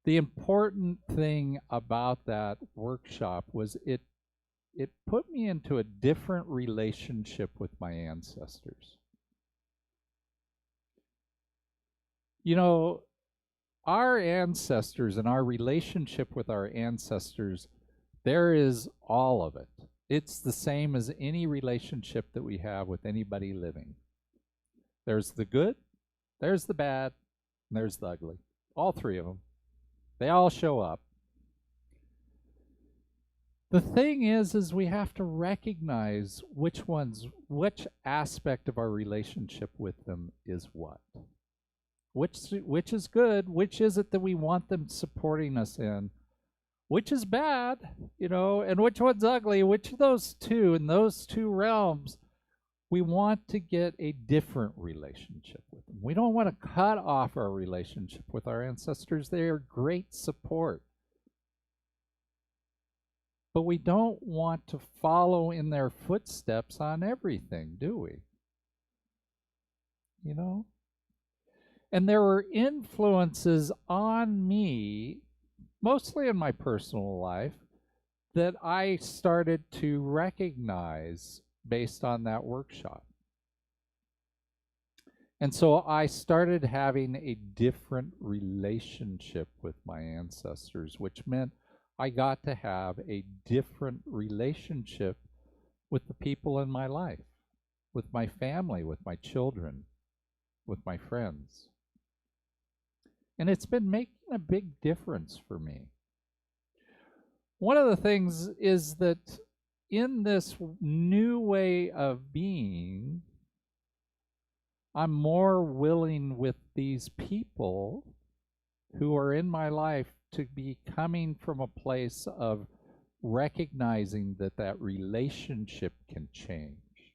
the important thing about that workshop was it put me into a different relationship with my ancestors. Our ancestors and our relationship with our ancestors, there is all of it. It's the same as any relationship that we have with anybody living. There's the good, there's the bad, and there's the ugly. All 3 of them. They all show up. The thing is we have to recognize which aspect of our relationship with them is what. Which is good, which is it that we want them supporting us in, which is bad, and which one's ugly, which of those two, in those 2 realms, we want to get a different relationship with them. We don't want to cut off our relationship with our ancestors. They are great support. But we don't want to follow in their footsteps on everything, do we? And there were influences on me, mostly in my personal life, that I started to recognize based on that workshop. And so I started having a different relationship with my ancestors, which meant I got to have a different relationship with the people in my life, with my family, with my children, with my friends. And it's been making a big difference for me. One of the things is that in this new way of being, I'm more willing with these people who are in my life to be coming from a place of recognizing that relationship can change.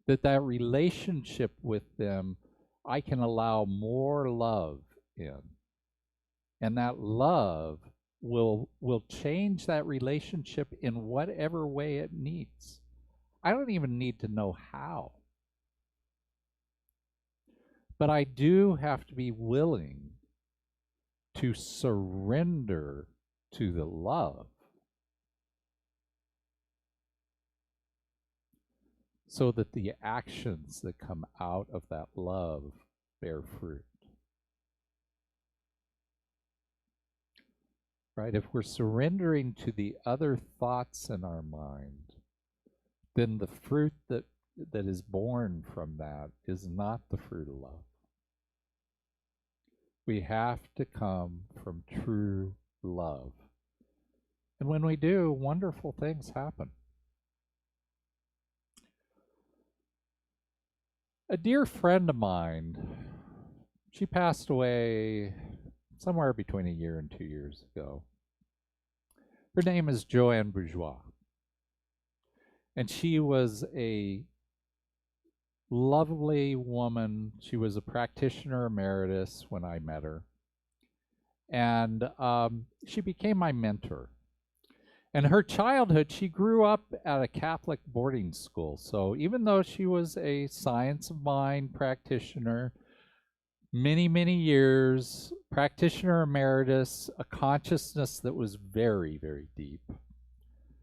That relationship with them, I can allow more love in. And that love will change that relationship in whatever way it needs. I don't even need to know how. But I do have to be willing to surrender to the love so that the actions that come out of that love bear fruit. Right? If we're surrendering to the other thoughts in our mind, then the fruit that is born from that is not the fruit of love. We have to come from true love. And when we do, wonderful things happen. A dear friend of mine, she passed away somewhere between a year and 2 years ago. Her name is Joanne Bourgeois. And she was a lovely woman. She was a practitioner emeritus when I met her. And she became my mentor. And her childhood, she grew up at a Catholic boarding school. So even though she was a science of mind practitioner, many, many years, practitioner emeritus, a consciousness that was very, very deep,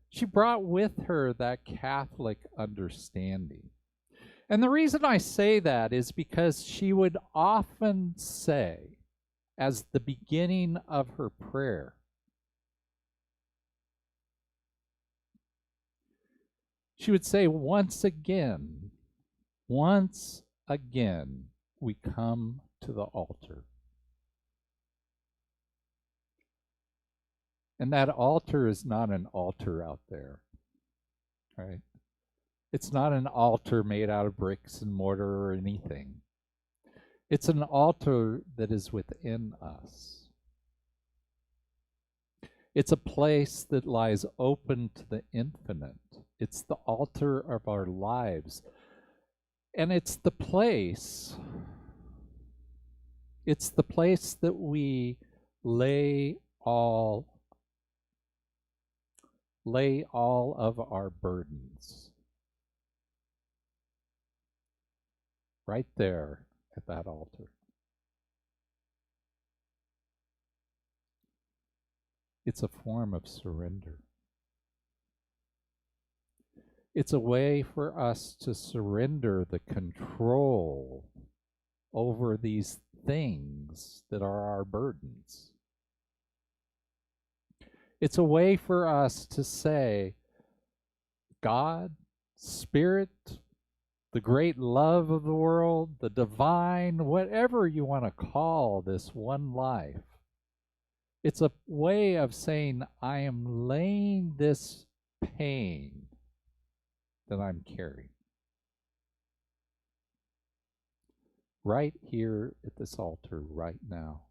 she brought with her that Catholic understanding. And the reason I say that is because she would often say, as the beginning of her prayer, she would say, once again, we come to the altar. And that altar is not an altar out there, right? It's not an altar made out of bricks and mortar or anything. It's an altar that is within us. It's a place that lies open to the infinite. It's the altar of our lives. And it's the place that we lay all of our burdens. Right there at that altar. It's a form of surrender. It's a way for us to surrender the control over these things that are our burdens. It's a way for us to say, God, Spirit, the great love of the world, the divine, whatever you want to call this one life. It's a way of saying, I am laying this pain that I'm carrying right here at this altar right now.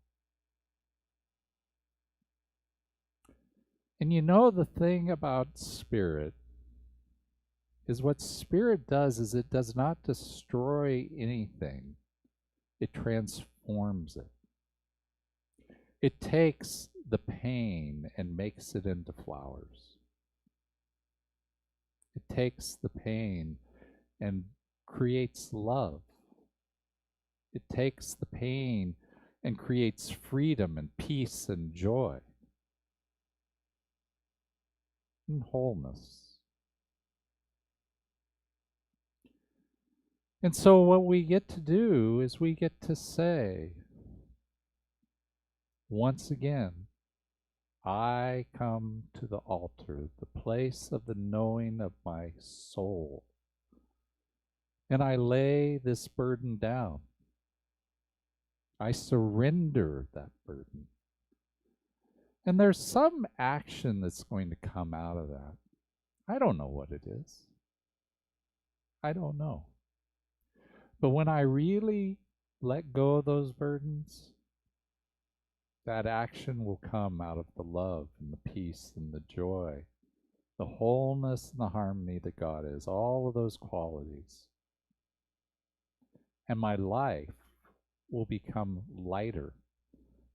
And you know, the thing about Spirit is what Spirit does is it does not destroy anything. It transforms it. It takes the pain and makes it into flowers. It takes the pain and creates love. It takes the pain and creates freedom and peace and joy and wholeness. And so what we get to do is we get to say, once again, I come to the altar, the place of the knowing of my soul, and I lay this burden down. I surrender that burden. And there's some action that's going to come out of that. I don't know what it is. I don't know. But when I really let go of those burdens, that action will come out of the love and the peace and the joy, the wholeness and the harmony that God is, all of those qualities. And my life will become lighter.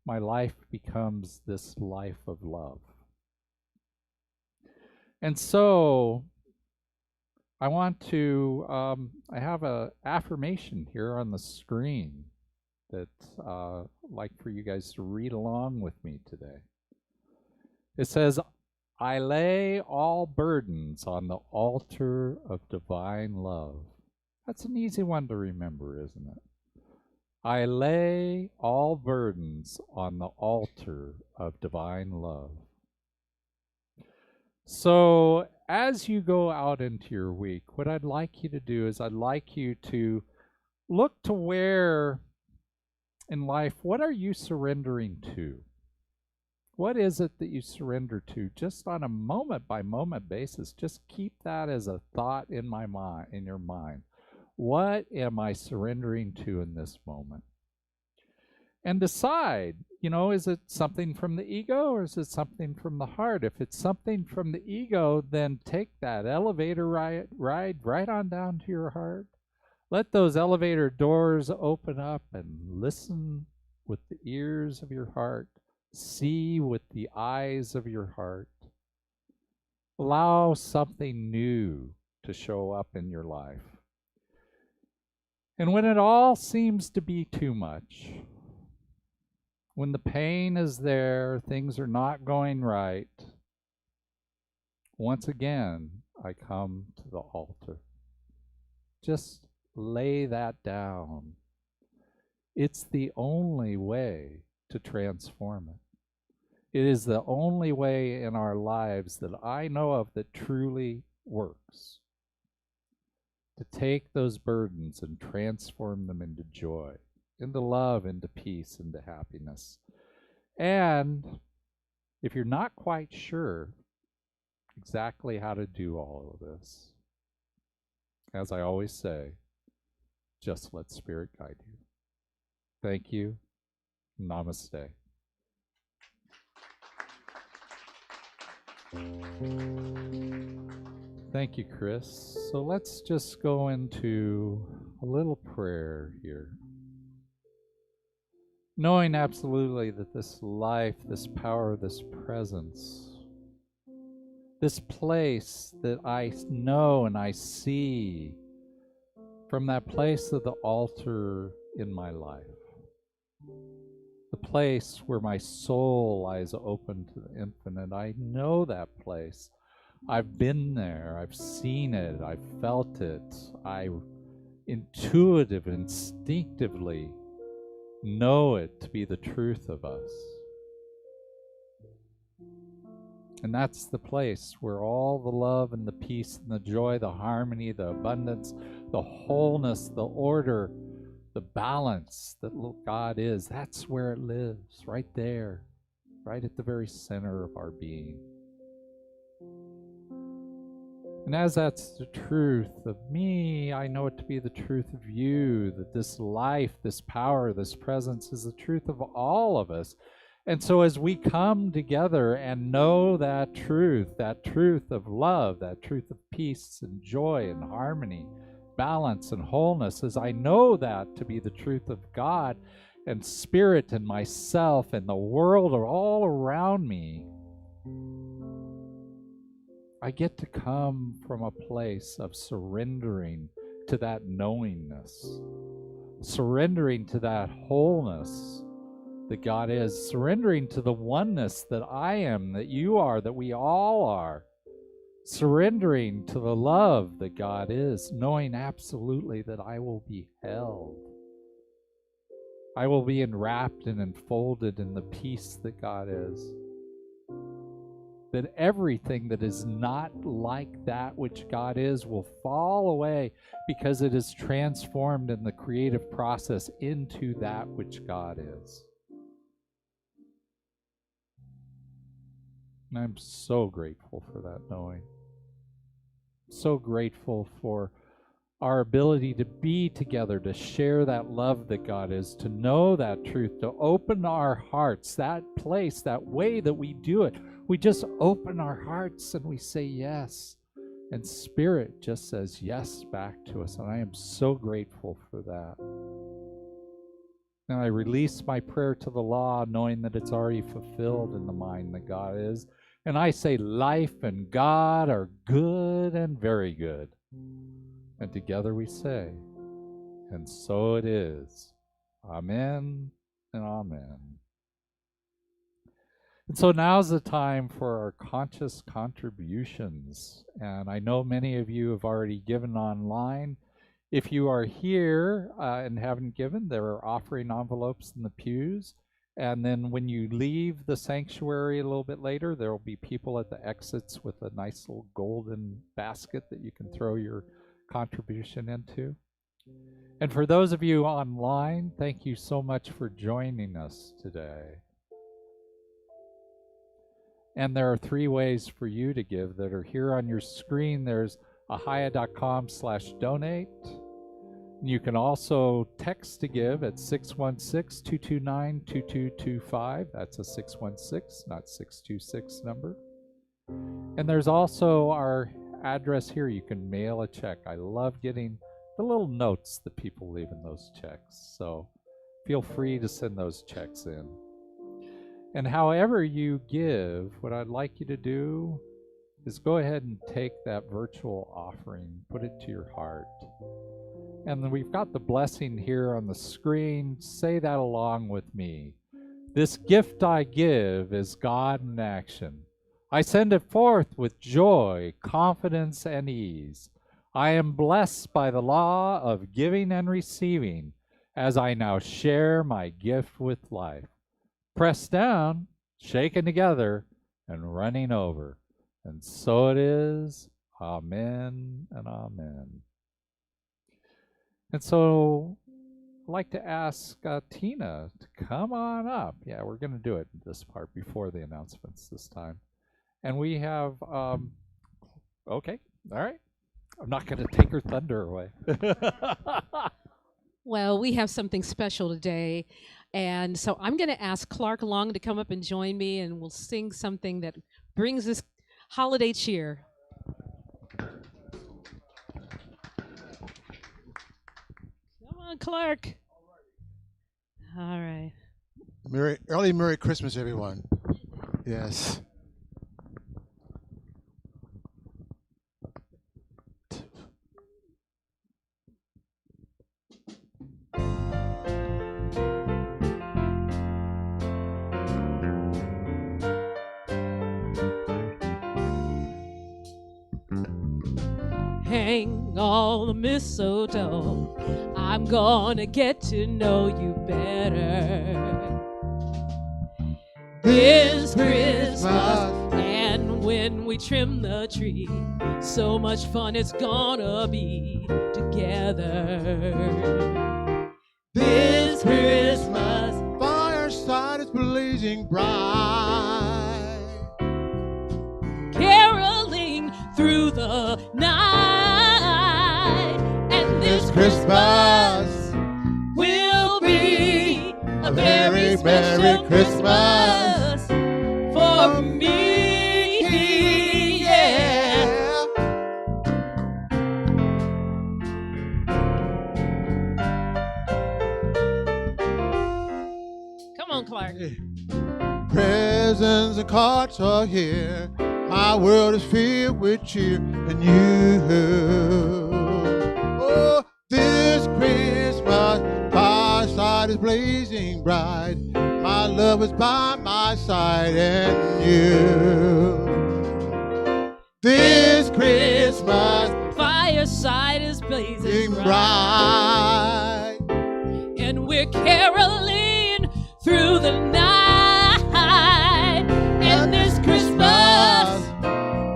My life becomes this life of love. And so I want to, I have an affirmation here on the screen. that I'd like for you guys to read along with me today. It says, I lay all burdens on the altar of divine love. That's an easy one to remember, isn't it? I lay all burdens on the altar of divine love. So as you go out into your week, what I'd like you to do is I'd like you to look to where in life, what are you surrendering to? What is it that you surrender to? Just on a moment by moment basis, just keep that as a thought in my mind, in your mind. What am I surrendering to in this moment? And decide, is it something from the ego or is it something from the heart? If it's something from the ego, then take that elevator ride right on down to your heart. Let those elevator doors open up and listen with the ears of your heart. See with the eyes of your heart. Allow something new to show up in your life. And when it all seems to be too much, when the pain is there, things are not going right, once again, I come to the altar. Just lay that down. It's the only way to transform it. It is the only way in our lives that I know of that truly works. To take those burdens and transform them into joy, into love, into peace, into happiness. And if you're not quite sure exactly how to do all of this, as I always say, just let Spirit guide you. Thank you. Namaste. Thank you, Chris. So let's just go into a little prayer here. Knowing absolutely that this life, this power, this presence, this place that I know and I see from that place of the altar in my life, the place where my soul lies open to the infinite, I know that place. I've been there, I've seen it, I've felt it, I instinctively know it to be the truth of us. And that's the place where all the love and the peace and the joy, the harmony, the abundance, the wholeness, the order, the balance that God is, that's where it lives, right there, right at the very center of our being. And as that's the truth of me, I know it to be the truth of you, that this life, this power, this presence is the truth of all of us. And so as we come together and know that truth of love, that truth of peace and joy and harmony, balance and wholeness, as I know that to be the truth of God and Spirit and myself and the world are all around me, I get to come from a place of surrendering to that knowingness, surrendering to that wholeness that God is, surrendering to the oneness that I am, that you are, that we all are, surrendering to the love that God is, knowing absolutely that I will be held. I will be enwrapped and enfolded in the peace that God is. That everything that is not like that which God is will fall away because it is transformed in the creative process into that which God is. And I'm so grateful for that knowing. So grateful for our ability to be together, to share that love that God is, to know that truth, to open our hearts, that place, that way that we do it. We just open our hearts and we say yes. And Spirit just says yes back to us. And I am so grateful for that. And I release my prayer to the law, knowing that it's already fulfilled in the mind that God is. And I say life and God are good and very good. And together we say, and so it is, Amen and amen. And so now's the time for our conscious contributions. And I know many of you have already given online. If you are here and haven't given, there are offering envelopes in the pews. And then when you leave the sanctuary a little bit later, there will be people at the exits with a nice little golden basket that you can throw your contribution into. And for those of you online, thank you so much for joining us today. And there are 3 ways for you to give that are here on your screen. There's ahiah.com/donate. You can also text to give at 616-229-2225. That's a 616, not 626 number. And there's also our address here. You can mail a check. I love getting the little notes that people leave in those checks. So feel free to send those checks in. And however you give, what I'd like you to do is go ahead and take that virtual offering, put it to your heart. And then we've got the blessing here on the screen. Say that along with me. This gift I give is God in action. I send it forth with joy, confidence, and ease. I am blessed by the law of giving and receiving as I now share my gift with life. Pressed down, shaken together, and running over. And so it is. Amen and amen. And so I'd like to ask Tina to come on up. Yeah, we're going to do it this part before the announcements this time. And we have, okay, all right. I'm not going to take her thunder away. Well, we have something special today. And so I'm going to ask Clark Long to come up and join me, and we'll sing something that brings this holiday cheer. Come on, Clark. All right. Merry Christmas, everyone. Yes. Hang all the mistletoe. I'm gonna get to know you better this Christmas. And when we trim the tree, so much fun it's gonna be together this Christmas. Fireside is blazing bright, caroling through the night, and this Christmas will be a very special Christmas for me, yeah. Come on, Clark. Presents and cards are here. My world is filled with cheer and you. Oh, this Christmas, fireside is blazing bright. My love is by my side and you. This Christmas, Fireside is blazing bright. and we're caroling through the night, and this Christmas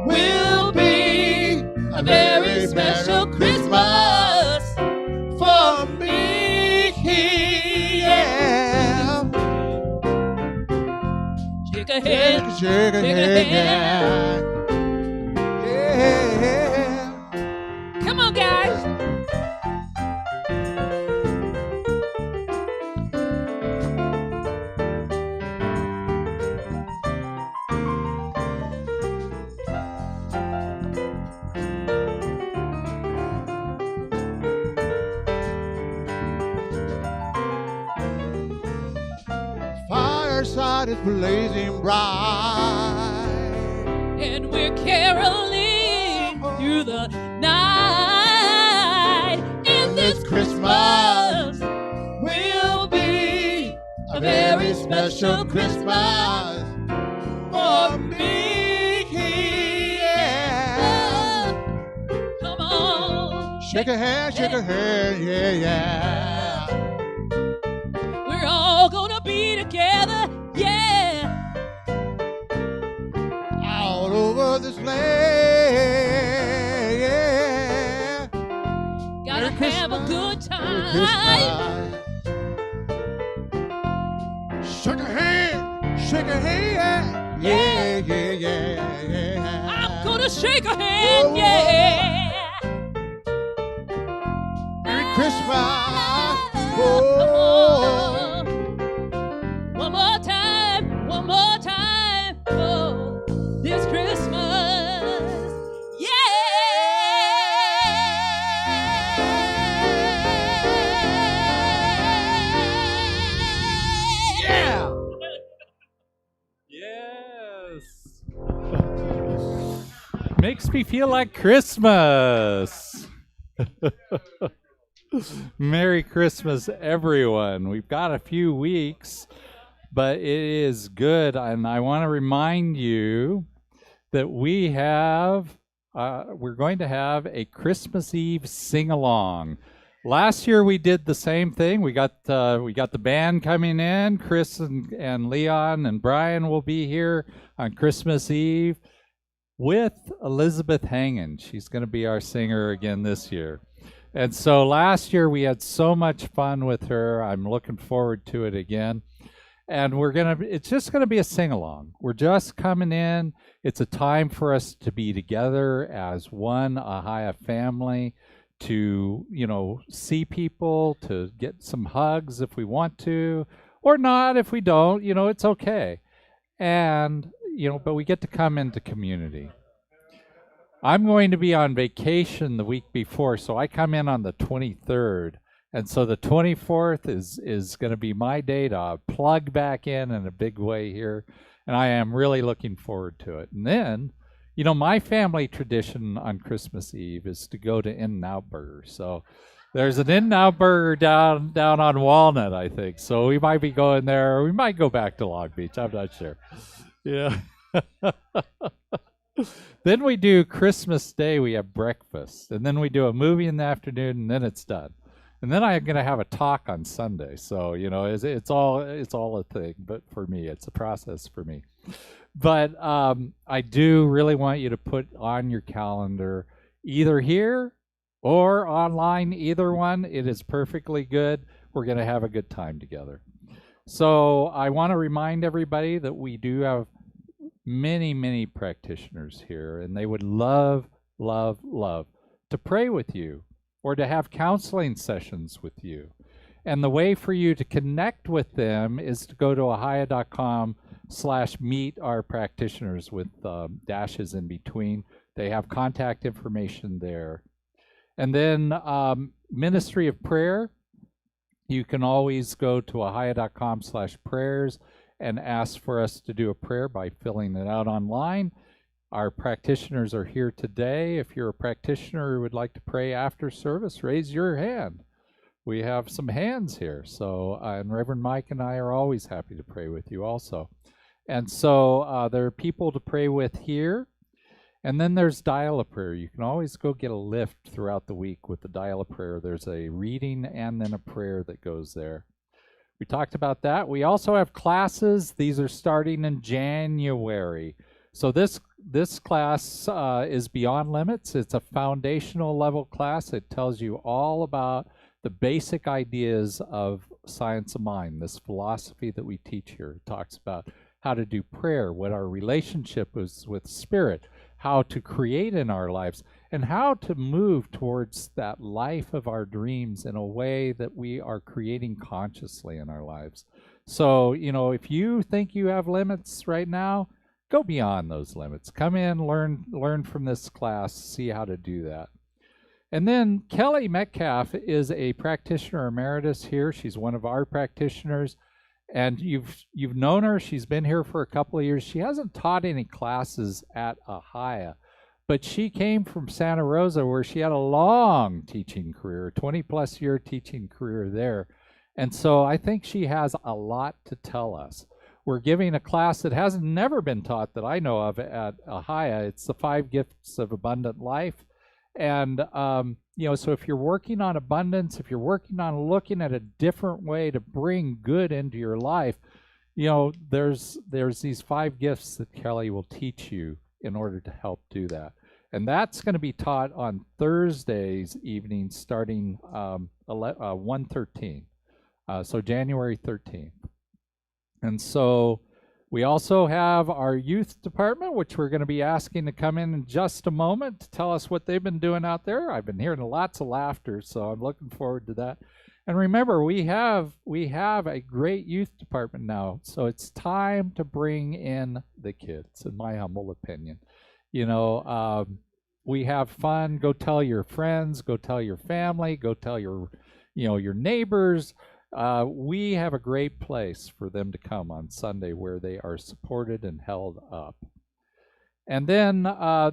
will be a very special Christmas for me, yeah. Shake a head, Shake a head, yeah. come on, guys. Fireside is blazing bright, And we're caroling through the night, and this Christmas will be a very special Christmas for me. Yeah. Come on. Shake a hand, yeah, yeah. We're all gonna be together, yeah. All over this land, yeah. Gotta Merry have a good time. Shake a hand, yeah, yeah, yeah, yeah. I'm gonna shake a hand, Whoa, yeah. Merry Christmas. Come Oh. on. One more time, oh, this Christmas, yeah. Yes. Makes me feel like Christmas. Merry Christmas, everyone. We've got a few weeks, but it is good. And I want to remind you that we're going to have a Christmas Eve sing-along. Last year we did the same thing. We got the band coming in. Chris and Leon and Brian will be here on Christmas Eve with Elizabeth Hangen. She's going to be our singer again this year. And so last year we had so much fun with her. I'm looking forward to it again. And it's just going to be a sing-along. We're just coming in. It's a time for us to be together as one Ahiah family, to, see people, to get some hugs if we want to, or not if we don't, it's okay. And, but we get to come into community. I'm going to be on vacation the week before, so I come in on the 23rd. And so the 24th is going to be my day to plug back in a big way here. And I am really looking forward to it. And then, my family tradition on Christmas Eve is to go to In-N-Out Burger. So there's an In-N-Out Burger down on Walnut, I think. So we might be going there. We might go back to Long Beach. I'm not sure. Yeah. Then we do Christmas Day. We have breakfast. And then we do a movie in the afternoon, and then it's done. And then I'm going to have a talk on Sunday. So, it's all a thing. But for me, it's a process for me. But I do really want you to put on your calendar, either here or online, either one. It is perfectly good. We're going to have a good time together. So I want to remind everybody that we do have many, many practitioners here, and they would love, love, love to pray with you or to have counseling sessions with you. And the way for you to connect with them is to go to ahiah.com/meet our practitioners with dashes in between. They have contact information there. And then Ministry of Prayer, you can always go to ahiah.com/prayers and ask for us to do a prayer by filling it out online. Our practitioners are here today. If you're a practitioner who would like to pray after service, raise your hand. We have some hands here. So, and Reverend Mike and I are always happy to pray with you also. And so there are people to pray with here. And then there's Dial-A-Prayer. You can always go get a lift throughout the week with the Dial-A-Prayer. There's a reading and then a prayer that goes there. We talked about that. We also have classes. These are starting in January. So this class is Beyond Limits. It's a foundational level class. It tells you all about the basic ideas of science of mind, this philosophy that we teach here. It talks about how to do prayer, what our relationship is with spirit, how to create in our lives, and how to move towards that life of our dreams in a way that we are creating consciously in our lives. So, if you think you have limits right now, go beyond those limits. Come in, learn from this class, see how to do that. And then Kelly Metcalf is a practitioner emeritus here. She's one of our practitioners. And you've known her. She's been here for a couple of years. She hasn't taught any classes at Ahiah, but she came from Santa Rosa where she had a long teaching career, 20-plus year teaching career there. And so I think she has a lot to tell us. We're giving a class that has never been taught that I know of at Ahiah. It's the 5 Gifts of Abundant Life. And, so if you're working on abundance, if you're working on looking at a different way to bring good into your life, there's these 5 gifts that Kelly will teach you in order to help do that. And that's going to be taught on Thursdays evenings starting 1/13, so January 13th. And so we also have our youth department, which we're going to be asking to come in just a moment to tell us what they've been doing out there. I've been hearing lots of laughter, so I'm looking forward to that. And remember, we have a great youth department now, so it's time to bring in the kids, in my humble opinion. We have fun. Go tell your friends, go tell your family, go tell your neighbors. We have a great place for them to come on Sunday where they are supported and held up. And then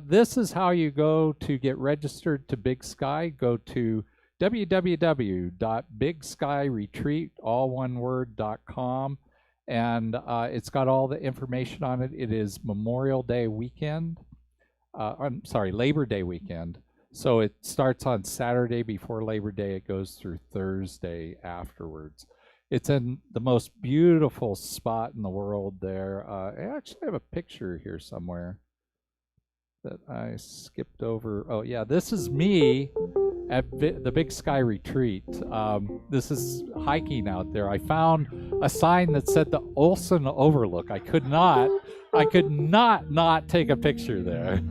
this is how you go to get registered to Big Sky. Go to www.bigskyretreat.com, and it's got all the information on it. It is Memorial Day weekend. Labor Day weekend. So it starts on Saturday before Labor Day. It goes through Thursday afterwards. It's in the most beautiful spot in the world there. I actually have a picture here somewhere that I skipped over. Oh, yeah, this is me at the Big Sky Retreat. This is hiking out there. I found a sign that said the Olson Overlook. I could not take a picture there.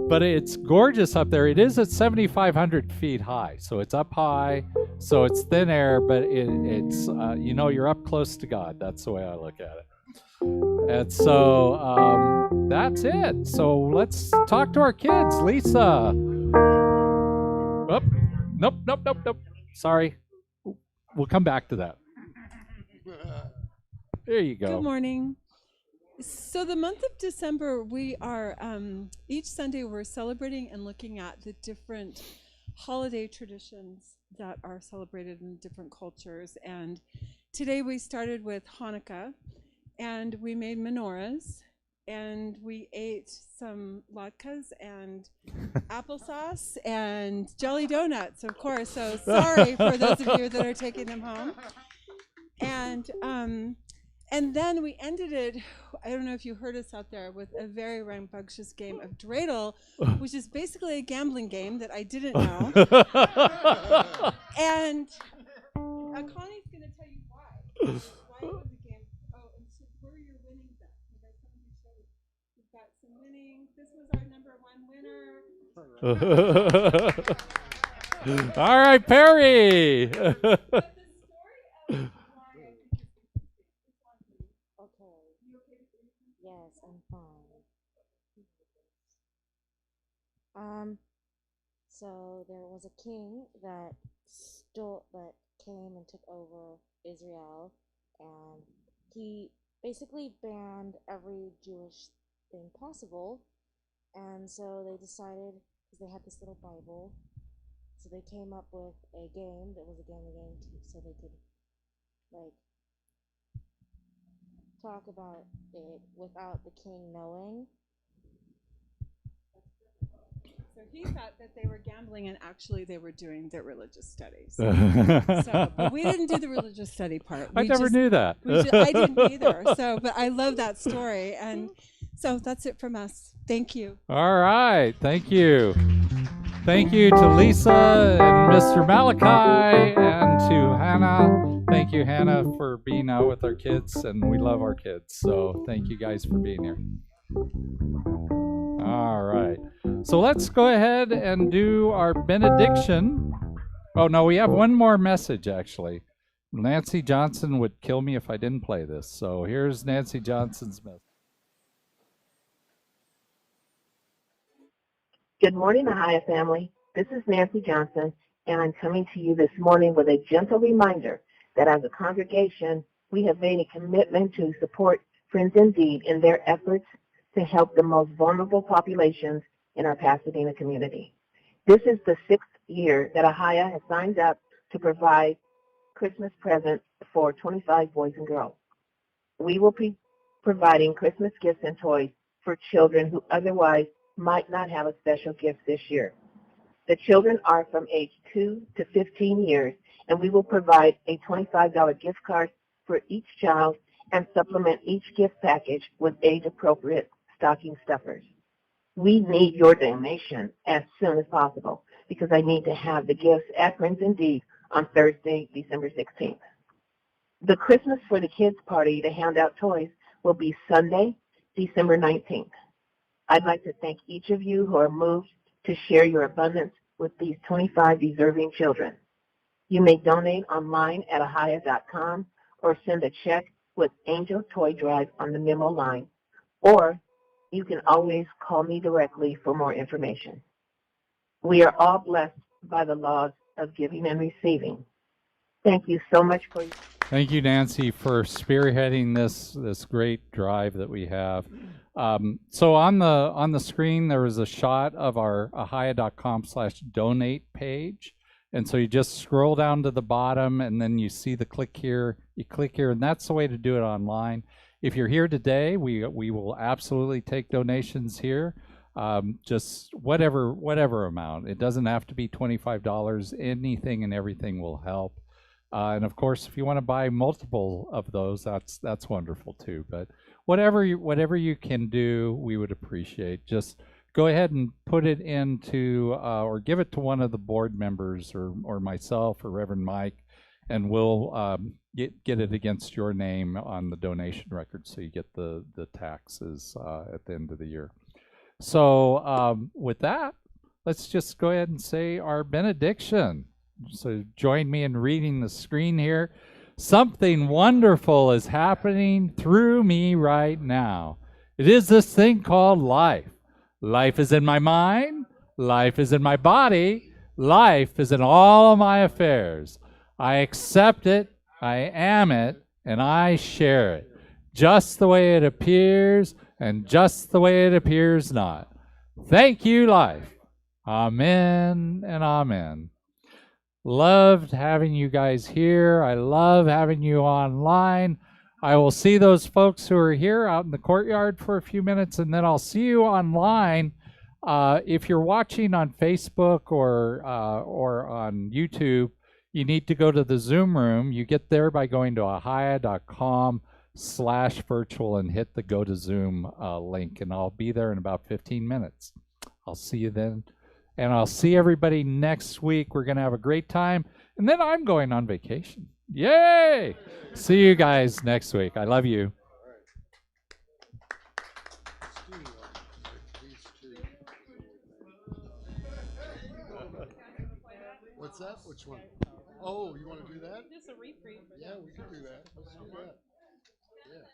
But it's gorgeous up there. It is at 7,500 feet high, so it's up high, so it's thin air, but it's you're up close to God. That's the way I look at it. And so that's it. So let's talk to our kids. Lisa. Oh, nope. Sorry. We'll come back to that. There you go. Good morning. So the month of December, we are, each Sunday we're celebrating and looking at the different holiday traditions that are celebrated in different cultures. And today we started with Hanukkah, and we made menorahs, and we ate some latkes and applesauce and jelly donuts, of course. So sorry for those of you that are taking them home. And then we ended it, I don't know if you heard us out there, with a very rambunctious game of dreidel, which is basically a gambling game that I didn't know. And Connie's going to tell you why. Why it was a game. Oh, and so where are your winnings at? We've got some winnings. This was our #1 winner. All right, Perry. Yes, I'm fine. So there was a king that came and took over Israel, and he basically banned every Jewish thing possible. And so they decided, because they had this little Bible, so they came up with a game that was a game so they could talk about it without the king knowing. So he thought that they were gambling, and actually they were doing their religious studies. But we didn't do the religious study part. I never knew that. I didn't either. But I love that story, and so that's it from us. Thank you. All right, thank you. Thank you to Lisa and Mr. Malachi and to Hannah. Thank you, Hannah, for being out with our kids, and we love our kids. So thank you guys for being here. All right. So let's go ahead and do our benediction. Oh, no, we have one more message, actually. Nancy Johnson would kill me if I didn't play this. So here's Nancy Johnson's message. Good morning, Ahiah family. This is Nancy Johnson, and I'm coming to you this morning with a gentle reminder that as a congregation, we have made a commitment to support Friends Indeed in their efforts to help the most vulnerable populations in our Pasadena community. This is the 6th year that Ahiah has signed up to provide Christmas presents for 25 boys and girls. We will be providing Christmas gifts and toys for children who otherwise might not have a special gift this year. The children are from age 2 to 15 years, and we will provide a $25 gift card for each child and supplement each gift package with age-appropriate stocking stuffers. We need your donation as soon as possible because I need to have the gifts at Friends Indeed on Thursday, December 16th. The Christmas for the Kids party to hand out toys will be Sunday, December 19th. I'd like to thank each of you who are moved to share your abundance with these 25 deserving children. You may donate online at ahiah.com or send a check with Angel Toy Drive on the memo line, or you can always call me directly for more information. We are all blessed by the laws of giving and receiving. Thank you so much for. Thank you, Nancy, for spearheading this great drive that we have. So on the screen there is a shot of our ahiah.com/donate page, and so you just scroll down to the bottom, and then you see the click here. You click here, and that's the way to do it online. If you're here today, we will absolutely take donations here. Just whatever amount. It doesn't have to be $25. Anything and everything will help. And of course, if you want to buy multiple of those, that's wonderful too. But whatever you can do, we would appreciate. Just go ahead and put it into or give it to one of the board members or myself or Reverend Mike, and we'll get it against your name on the donation record, so you get the taxes at the end of the year. So with that, let's just go ahead and say our benediction. So join me in reading the screen here. Something wonderful is happening through me right now. It is this thing called life. Life is in my mind. Life is in my body. Life is in all of my affairs. I accept it, I am it, and I share it. Just the way it appears and just the way it appears not. Thank you, life. Amen and amen. Loved having you guys here. I love having you online. I will see those folks who are here out in the courtyard for a few minutes, and then I'll see you online. If you're watching on Facebook or on YouTube, you need to go to the Zoom room. You get there by going to ahiah.com/virtual and hit the Go to Zoom link, and I'll be there in about 15 minutes. I'll see you then. And I'll see everybody next week. We're going to have a great time. And then I'm going on vacation. Yay! See you guys next week. I love you. What's that? Which one? Oh, you want to do that? Just a reprieve. Yeah, we can do that. Let's do that. Yeah.